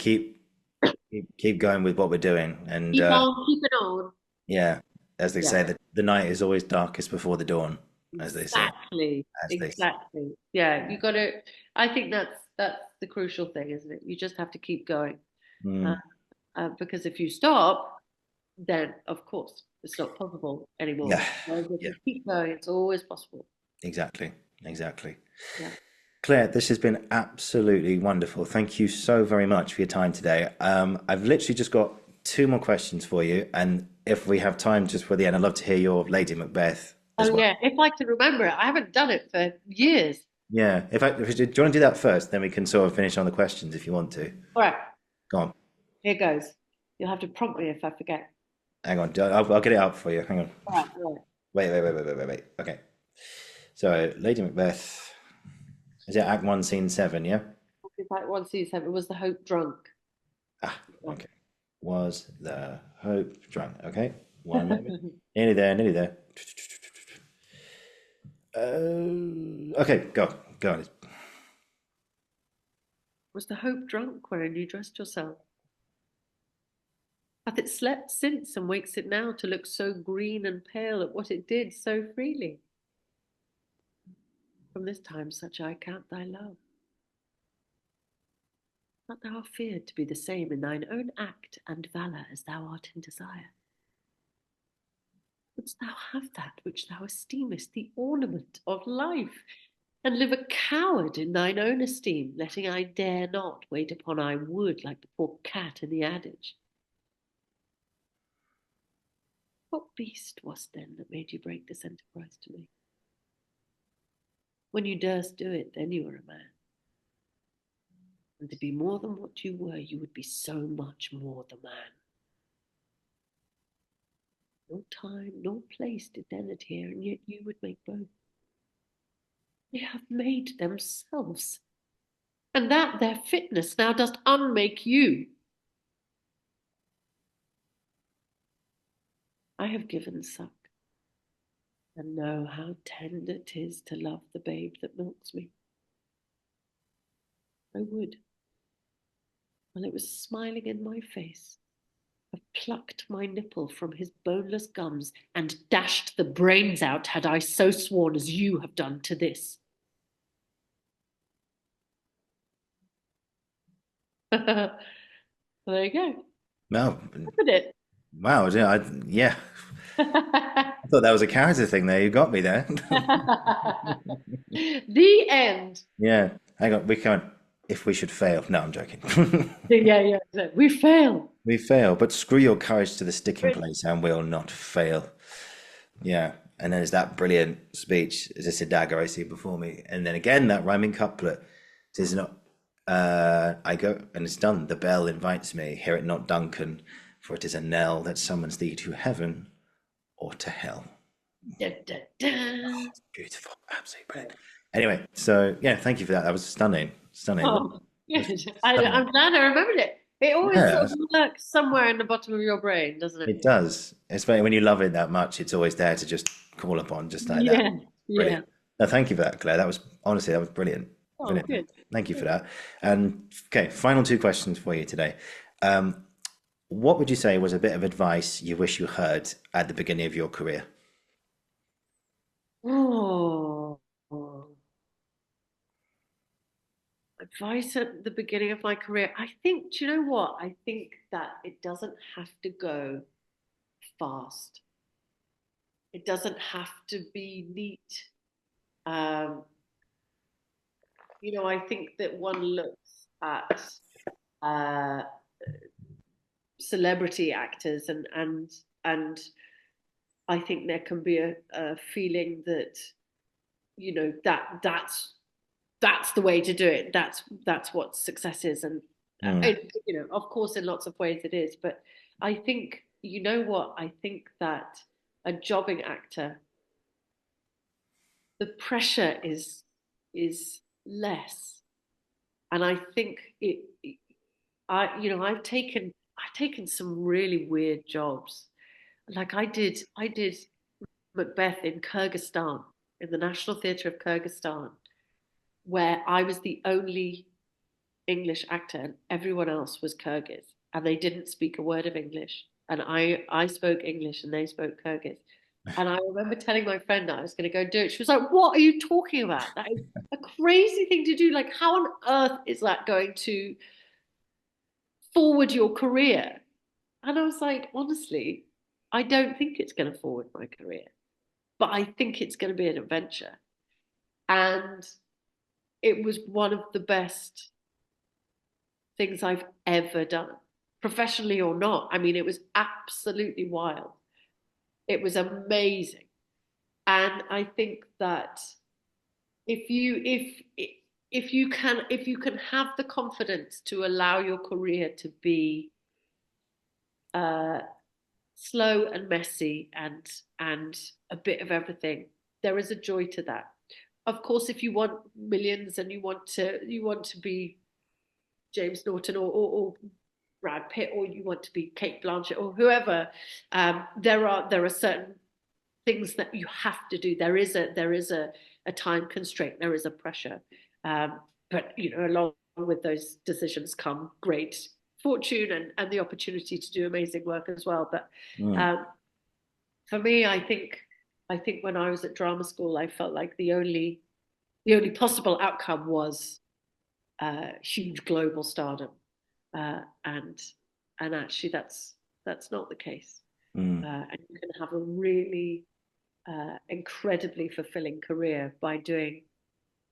[SPEAKER 1] keep going with what we're doing, and
[SPEAKER 2] Keep on keeping on.
[SPEAKER 1] yeah, as they
[SPEAKER 2] Yeah,
[SPEAKER 1] say, the night is always darkest before the dawn, as they say,
[SPEAKER 2] exactly,
[SPEAKER 1] as they say.
[SPEAKER 2] exactly. Yeah, you got to. I think that's the crucial thing, isn't it? You just have to keep going, uh,
[SPEAKER 1] Mm,
[SPEAKER 2] because if you stop, then of course it's not possible
[SPEAKER 1] yeah.
[SPEAKER 2] anymore. Whereas if
[SPEAKER 1] Yeah.
[SPEAKER 2] you keep going, it's always possible.
[SPEAKER 1] Exactly. Exactly.
[SPEAKER 2] Yeah.
[SPEAKER 1] Claire, this has been absolutely wonderful. Thank you so very much for your time today. I've literally just got two more questions for you, and if we have time just for the end, I'd love to hear your Lady Macbeth as
[SPEAKER 2] Oh
[SPEAKER 1] well.
[SPEAKER 2] yeah, if I can remember it. I haven't done it for years.
[SPEAKER 1] Yeah, do you want to do that first? Then we can sort of finish on the questions if you want to.
[SPEAKER 2] All right,
[SPEAKER 1] Go on.
[SPEAKER 2] here goes. You'll have to prompt me if I forget.
[SPEAKER 1] Hang on. I'll get it up for you. Hang on.
[SPEAKER 2] All right.
[SPEAKER 1] Wait. Okay. So, Lady Macbeth, is it Act 1, Scene 7, yeah?
[SPEAKER 2] In fact, one season it was the Hope drunk.
[SPEAKER 1] Ah, okay. Was the Hope drunk? Okay. One moment. Nearly there, nearly there. Okay, go on.
[SPEAKER 2] Was the Hope drunk wherein you dressed yourself? Hath it slept since and wakes it now to look so green and pale at what it did so freely? From this time such I count thy love. Art thou feared to be the same in thine own act and valour as thou art in desire? Wouldst thou have that which thou esteemest the ornament of life, and live a coward in thine own esteem, letting I dare not wait upon I would like the poor cat in the adage? What beast was then that made you break this enterprise to me? When you durst do it, then you were a man. And to be more than what you were, you would be so much more the man. No time nor place did then adhere, and yet you would make both. They have made themselves, and that their fitness now dost unmake you. I have given suck, and know how tender 'tis to love the babe that milks me. I would, while it was smiling in my face, have plucked my nipple from his boneless gums and dashed the brains out had I so sworn as you have done to this. There you go.
[SPEAKER 1] No,
[SPEAKER 2] Look at
[SPEAKER 1] wow, yeah.
[SPEAKER 2] it.
[SPEAKER 1] I thought that was a character thing there. You got me there.
[SPEAKER 2] The end.
[SPEAKER 1] Yeah. Hang on. We can't. If we should fail. No, I'm joking.
[SPEAKER 2] Yeah. We fail.
[SPEAKER 1] We fail, but screw your courage to the sticking place and we'll not fail. Yeah. And then there's that brilliant speech. Is this a dagger I see before me? And then again, that rhyming couplet. Tis not, I go, and it's done. The bell invites me. Hear it not, Duncan, for it is a knell that summons thee to heaven or to hell.
[SPEAKER 2] Da, da, da.
[SPEAKER 1] Beautiful. Absolutely brilliant. Anyway, so yeah, thank you for that. That was stunning. Stunning.
[SPEAKER 2] Oh, good. I'm glad I remembered it. It always
[SPEAKER 1] Yeah,
[SPEAKER 2] sort of lurks somewhere in the bottom of your brain, doesn't it?
[SPEAKER 1] it does. Especially when you love it that much, it's always there to just call upon, just like that.
[SPEAKER 2] Yeah.
[SPEAKER 1] Brilliant. No, thank you for that, Claire. That was honestly, that was brilliant.
[SPEAKER 2] Oh,
[SPEAKER 1] Brilliant.
[SPEAKER 2] good.
[SPEAKER 1] Thank you for that. And okay, final two questions for you today. What would you say was a bit of advice you wish you heard at the beginning of your career?
[SPEAKER 2] Oh, advice at the beginning of my career. I think, do you know what? I think that it doesn't have to go fast. It doesn't have to be neat. Um, I think that one looks at uh, celebrity actors and I think there can be a feeling that that's the way to do it. That's what success is, and
[SPEAKER 1] Mm,
[SPEAKER 2] of course, in lots of ways it is. But I think what I think that a jobbing actor, the pressure is less, and I think I've taken some really weird jobs. Like I did Macbeth in Kyrgyzstan, in the National Theatre of Kyrgyzstan, where I was the only English actor and everyone else was Kyrgyz, and they didn't speak a word of English. And I spoke English and they spoke Kyrgyz. And I remember telling my friend that I was going to go do it. She was like, "What are you talking about? That is a crazy thing to do. Like, how on earth is that going to forward your career?" And I was like, honestly, I don't think it's going to forward my career, but I think it's going to be an adventure. And it was one of the best things I've ever done, professionally or not. I mean, it was absolutely wild. It was amazing. And I think that if you if you can have the confidence to allow your career to be uh, slow and messy and a bit of everything, there is a joy to that. Of course, if you want millions and you want to be James Norton or Brad Pitt, or you want to be Kate Blanchett or whoever, there are certain things that you have to do. There is a time constraint. There is a pressure, but along with those decisions come great fortune and the opportunity to do amazing work as well. But
[SPEAKER 1] Mm.
[SPEAKER 2] for me, I think when I was at drama school, I felt like the only possible outcome was huge global stardom, and actually that's not the case.
[SPEAKER 1] Mm.
[SPEAKER 2] And you can have a really incredibly fulfilling career by doing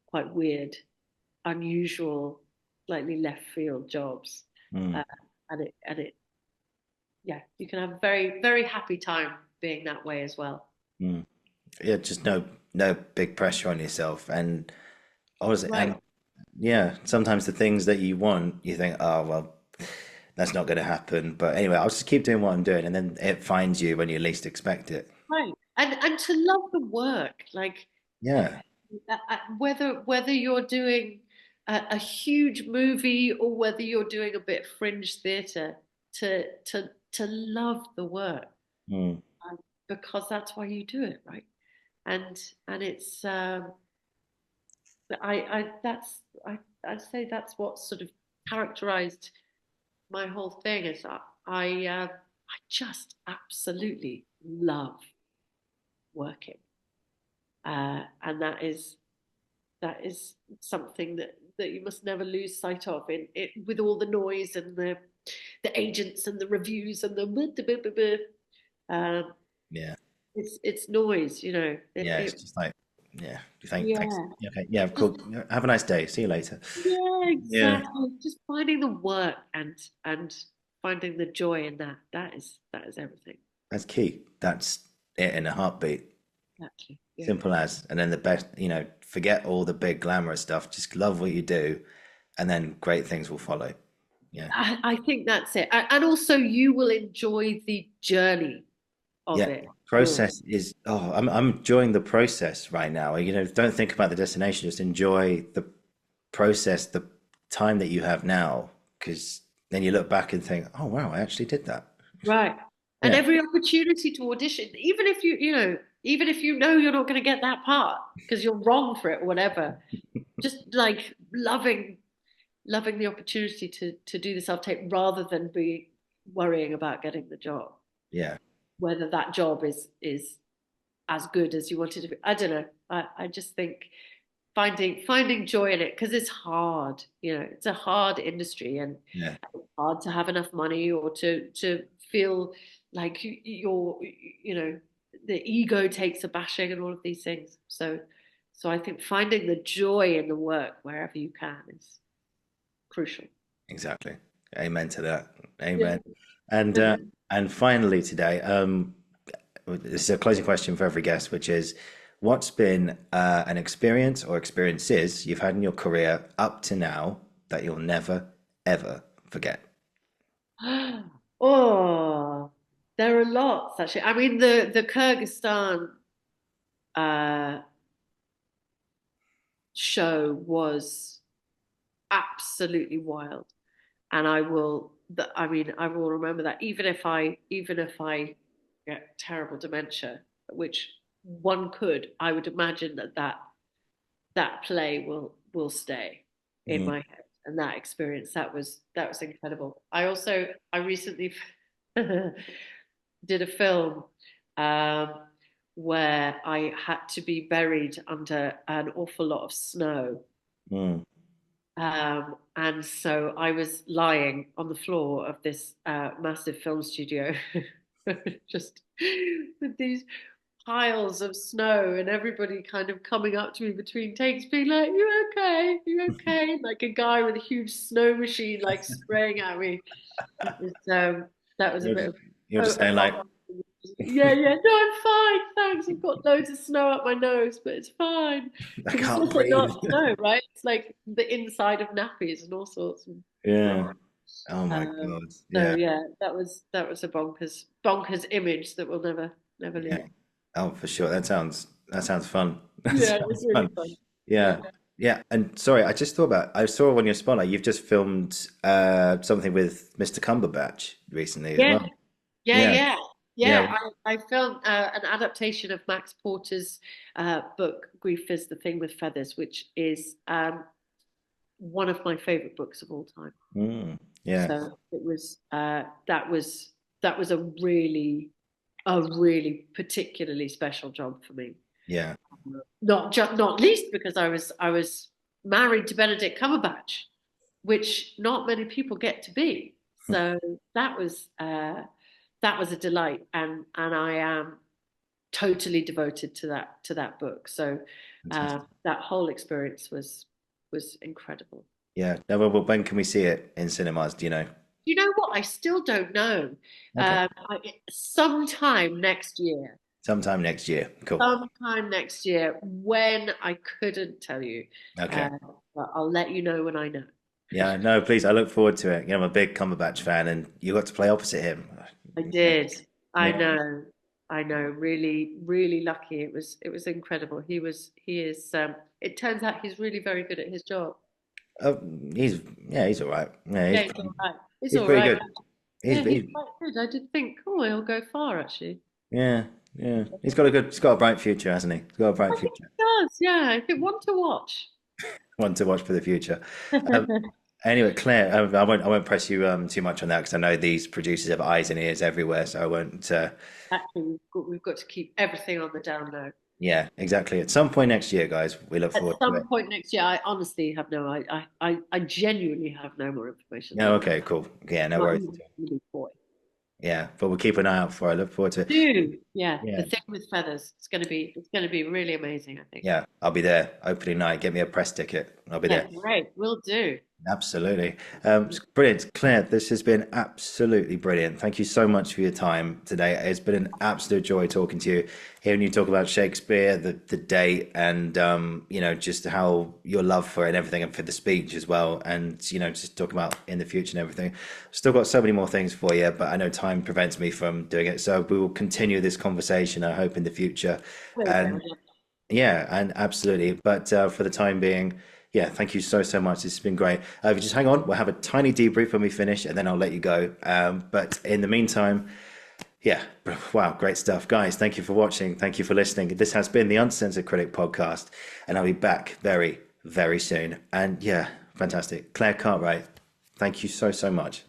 [SPEAKER 2] quite weird, unusual, slightly left field jobs.
[SPEAKER 1] Mm.
[SPEAKER 2] And it, yeah, you can have a very, very happy time being that way as well.
[SPEAKER 1] Mm. Yeah, just no big pressure on yourself. And obviously,
[SPEAKER 2] Right.
[SPEAKER 1] and yeah, sometimes the things that you want, you think, oh well, that's not going to happen. But anyway, I'll just keep doing what I'm doing, and then it finds you when you least expect it.
[SPEAKER 2] Right. And to love the work, like
[SPEAKER 1] Yeah,
[SPEAKER 2] whether you're doing a huge movie or whether you're doing a bit of fringe theatre, to love the work,
[SPEAKER 1] mm,
[SPEAKER 2] because that's why you do it, right? And it's I that's I'd say that's what sort of characterized my whole thing is that I just absolutely love working, and that is something that you must never lose sight of in it, with all the noise and the agents and the reviews and the
[SPEAKER 1] yeah,
[SPEAKER 2] it's noise,
[SPEAKER 1] yeah. It's just like, yeah. Thanks.
[SPEAKER 2] yeah.
[SPEAKER 1] Yeah, okay, yeah, cool. Have a nice day. See you later.
[SPEAKER 2] Yeah,
[SPEAKER 1] Yeah,
[SPEAKER 2] exactly. Just finding the work and finding the joy in that. That is everything.
[SPEAKER 1] that's key. That's it in a heartbeat.
[SPEAKER 2] Exactly. Yeah.
[SPEAKER 1] Simple as. And then the best, forget all the big glamorous stuff. Just love what you do, and then great things will follow. Yeah.
[SPEAKER 2] I think that's it. And also you will enjoy the journey of
[SPEAKER 1] Yeah.
[SPEAKER 2] it more.
[SPEAKER 1] Process is, I'm enjoying the process right now. Don't think about the destination, just enjoy the process, the time that you have now, because then you look back and think, oh wow, I actually did that.
[SPEAKER 2] Right. And
[SPEAKER 1] Yeah.
[SPEAKER 2] every opportunity to audition, even if even if you're not going to get that part because you're wrong for it or whatever, just like loving the opportunity to do the self tape rather than be worrying about getting the job,
[SPEAKER 1] Yeah.
[SPEAKER 2] whether that job is as good as you wanted to be. I don't know. I just think finding joy in it, because it's hard. It's a hard industry, and
[SPEAKER 1] Yeah.
[SPEAKER 2] it's hard to have enough money or to feel like the ego takes a bashing and all of these things. So I think finding the joy in the work wherever you can is crucial.
[SPEAKER 1] Exactly. Amen to that.
[SPEAKER 2] Yeah.
[SPEAKER 1] Amen. And finally today, this is a closing question for every guest, which is, what's been an experience or experiences you've had in your career up to now that you'll never ever forget?
[SPEAKER 2] Oh, there are lots actually. I mean, the Kyrgyzstan uh, show was absolutely wild, and I will remember that, even if I get terrible dementia, which one could. I would imagine that play will stay in
[SPEAKER 1] Mm.
[SPEAKER 2] my head, and that experience, that was incredible. I recently did a film, um, where I had to be buried under an awful lot of snow.
[SPEAKER 1] Mm.
[SPEAKER 2] And so I was lying on the floor of this massive film studio, just with these piles of snow and everybody kind of coming up to me between takes, being like, "You okay? You okay?" Like a guy with a huge snow machine like spraying at me. It was, that was a
[SPEAKER 1] You're
[SPEAKER 2] bit
[SPEAKER 1] just,
[SPEAKER 2] of
[SPEAKER 1] you're just saying like,
[SPEAKER 2] yeah, yeah. No, I'm fine. Thanks. I've got loads of snow up my nose, but it's fine
[SPEAKER 1] I
[SPEAKER 2] because it's
[SPEAKER 1] can't
[SPEAKER 2] also not
[SPEAKER 1] breathe.
[SPEAKER 2] snow, right? It's like the inside of nappies and all sorts of
[SPEAKER 1] Yeah.
[SPEAKER 2] rubbish.
[SPEAKER 1] Oh my
[SPEAKER 2] Um,
[SPEAKER 1] God.
[SPEAKER 2] so
[SPEAKER 1] Yeah.
[SPEAKER 2] yeah, that was a bonkers image that will never
[SPEAKER 1] Yeah.
[SPEAKER 2] leave.
[SPEAKER 1] Oh, for sure. That sounds fun. That
[SPEAKER 2] Yeah, it was
[SPEAKER 1] sounds
[SPEAKER 2] really
[SPEAKER 1] fun.
[SPEAKER 2] fun. Yeah.
[SPEAKER 1] Yeah. Yeah. And sorry, I just thought I saw on your spotlight, you've just filmed something with Mr. Cumberbatch recently as
[SPEAKER 2] Yeah,
[SPEAKER 1] well.
[SPEAKER 2] yeah,
[SPEAKER 1] Yeah.
[SPEAKER 2] yeah,
[SPEAKER 1] Yeah.
[SPEAKER 2] yeah. I filmed an adaptation of Max Porter's book "Grief is the Thing with Feathers," which is one of my favorite books of all time.
[SPEAKER 1] Mm, yeah.
[SPEAKER 2] So it was that was a really particularly special job for me.
[SPEAKER 1] Yeah.
[SPEAKER 2] Not least because I was married to Benedict Cumberbatch, which not many people get to be. So that was uh, that was a delight, and I am totally devoted to that book. So
[SPEAKER 1] Fantastic.
[SPEAKER 2] that whole experience was incredible.
[SPEAKER 1] Yeah. Now, when can we see it in cinemas? Do you know?
[SPEAKER 2] You know what? I still don't know.
[SPEAKER 1] Okay.
[SPEAKER 2] Sometime next year.
[SPEAKER 1] Sometime next year. Cool.
[SPEAKER 2] Sometime next year. When I couldn't tell you,
[SPEAKER 1] Okay.
[SPEAKER 2] uh, but I'll let you know when I know.
[SPEAKER 1] Yeah, no, please. I look forward to it. I'm a big Cumberbatch fan, and you got to play opposite him.
[SPEAKER 2] I
[SPEAKER 1] Yeah,
[SPEAKER 2] did. I
[SPEAKER 1] yeah.
[SPEAKER 2] know. I know. Really, really lucky. It was incredible. He is. It turns out he's really very good at his job.
[SPEAKER 1] Oh, he's all right. Yeah,
[SPEAKER 2] Yeah, he's all right. He's
[SPEAKER 1] he's
[SPEAKER 2] all
[SPEAKER 1] pretty
[SPEAKER 2] right.
[SPEAKER 1] good.
[SPEAKER 2] Yeah, he's
[SPEAKER 1] He's
[SPEAKER 2] quite good. I did think, oh, he'll go far actually.
[SPEAKER 1] yeah, yeah. He's got a bright future, hasn't he? He's got a bright
[SPEAKER 2] I think
[SPEAKER 1] future.
[SPEAKER 2] he does. Yeah, I think one to watch.
[SPEAKER 1] One to watch for the future. Um, anyway, Claire, I won't press you too much on that because I know these producers have eyes and ears everywhere, so I won't.
[SPEAKER 2] Actually, we've got to keep everything on the down low.
[SPEAKER 1] Yeah, exactly. At some point next year, guys, we look
[SPEAKER 2] At
[SPEAKER 1] forward to it.
[SPEAKER 2] some point next year, I honestly have no, I genuinely have no more information
[SPEAKER 1] Yeah,
[SPEAKER 2] than that.
[SPEAKER 1] okay, cool. Yeah, no
[SPEAKER 2] Not
[SPEAKER 1] worries.
[SPEAKER 2] even really boy.
[SPEAKER 1] Yeah, but we'll keep an eye out for it. I look forward to it.
[SPEAKER 2] Do yeah,
[SPEAKER 1] Yeah.
[SPEAKER 2] the thing with feathers. It's gonna be really amazing. I think.
[SPEAKER 1] Yeah, I'll be there opening night. Get me a press ticket. I'll be
[SPEAKER 2] Yeah,
[SPEAKER 1] there.
[SPEAKER 2] great. We'll do.
[SPEAKER 1] Absolutely. Brilliant. Claire, this has been absolutely brilliant. Thank you so much for your time today. It's been an absolute joy talking to you, hearing you talk about Shakespeare, the date, and just how your love for it and everything, and for the speech as well, and just talking about in the future and everything. Still got so many more things for you, but I know time prevents me from doing it. So we will continue this conversation, I hope, in the future.
[SPEAKER 2] Will do.
[SPEAKER 1] And yeah, and absolutely. But for the time being, yeah, thank you so, so much. This has been great. If you just hang on, we'll have a tiny debrief when we finish, and then I'll let you go. But in the meantime, yeah, wow, great stuff. Guys, thank you for watching. Thank you for listening. This has been the Uncensored Critic podcast, and I'll be back very, very soon. And yeah, fantastic. Claire Cartwright, thank you so, so much.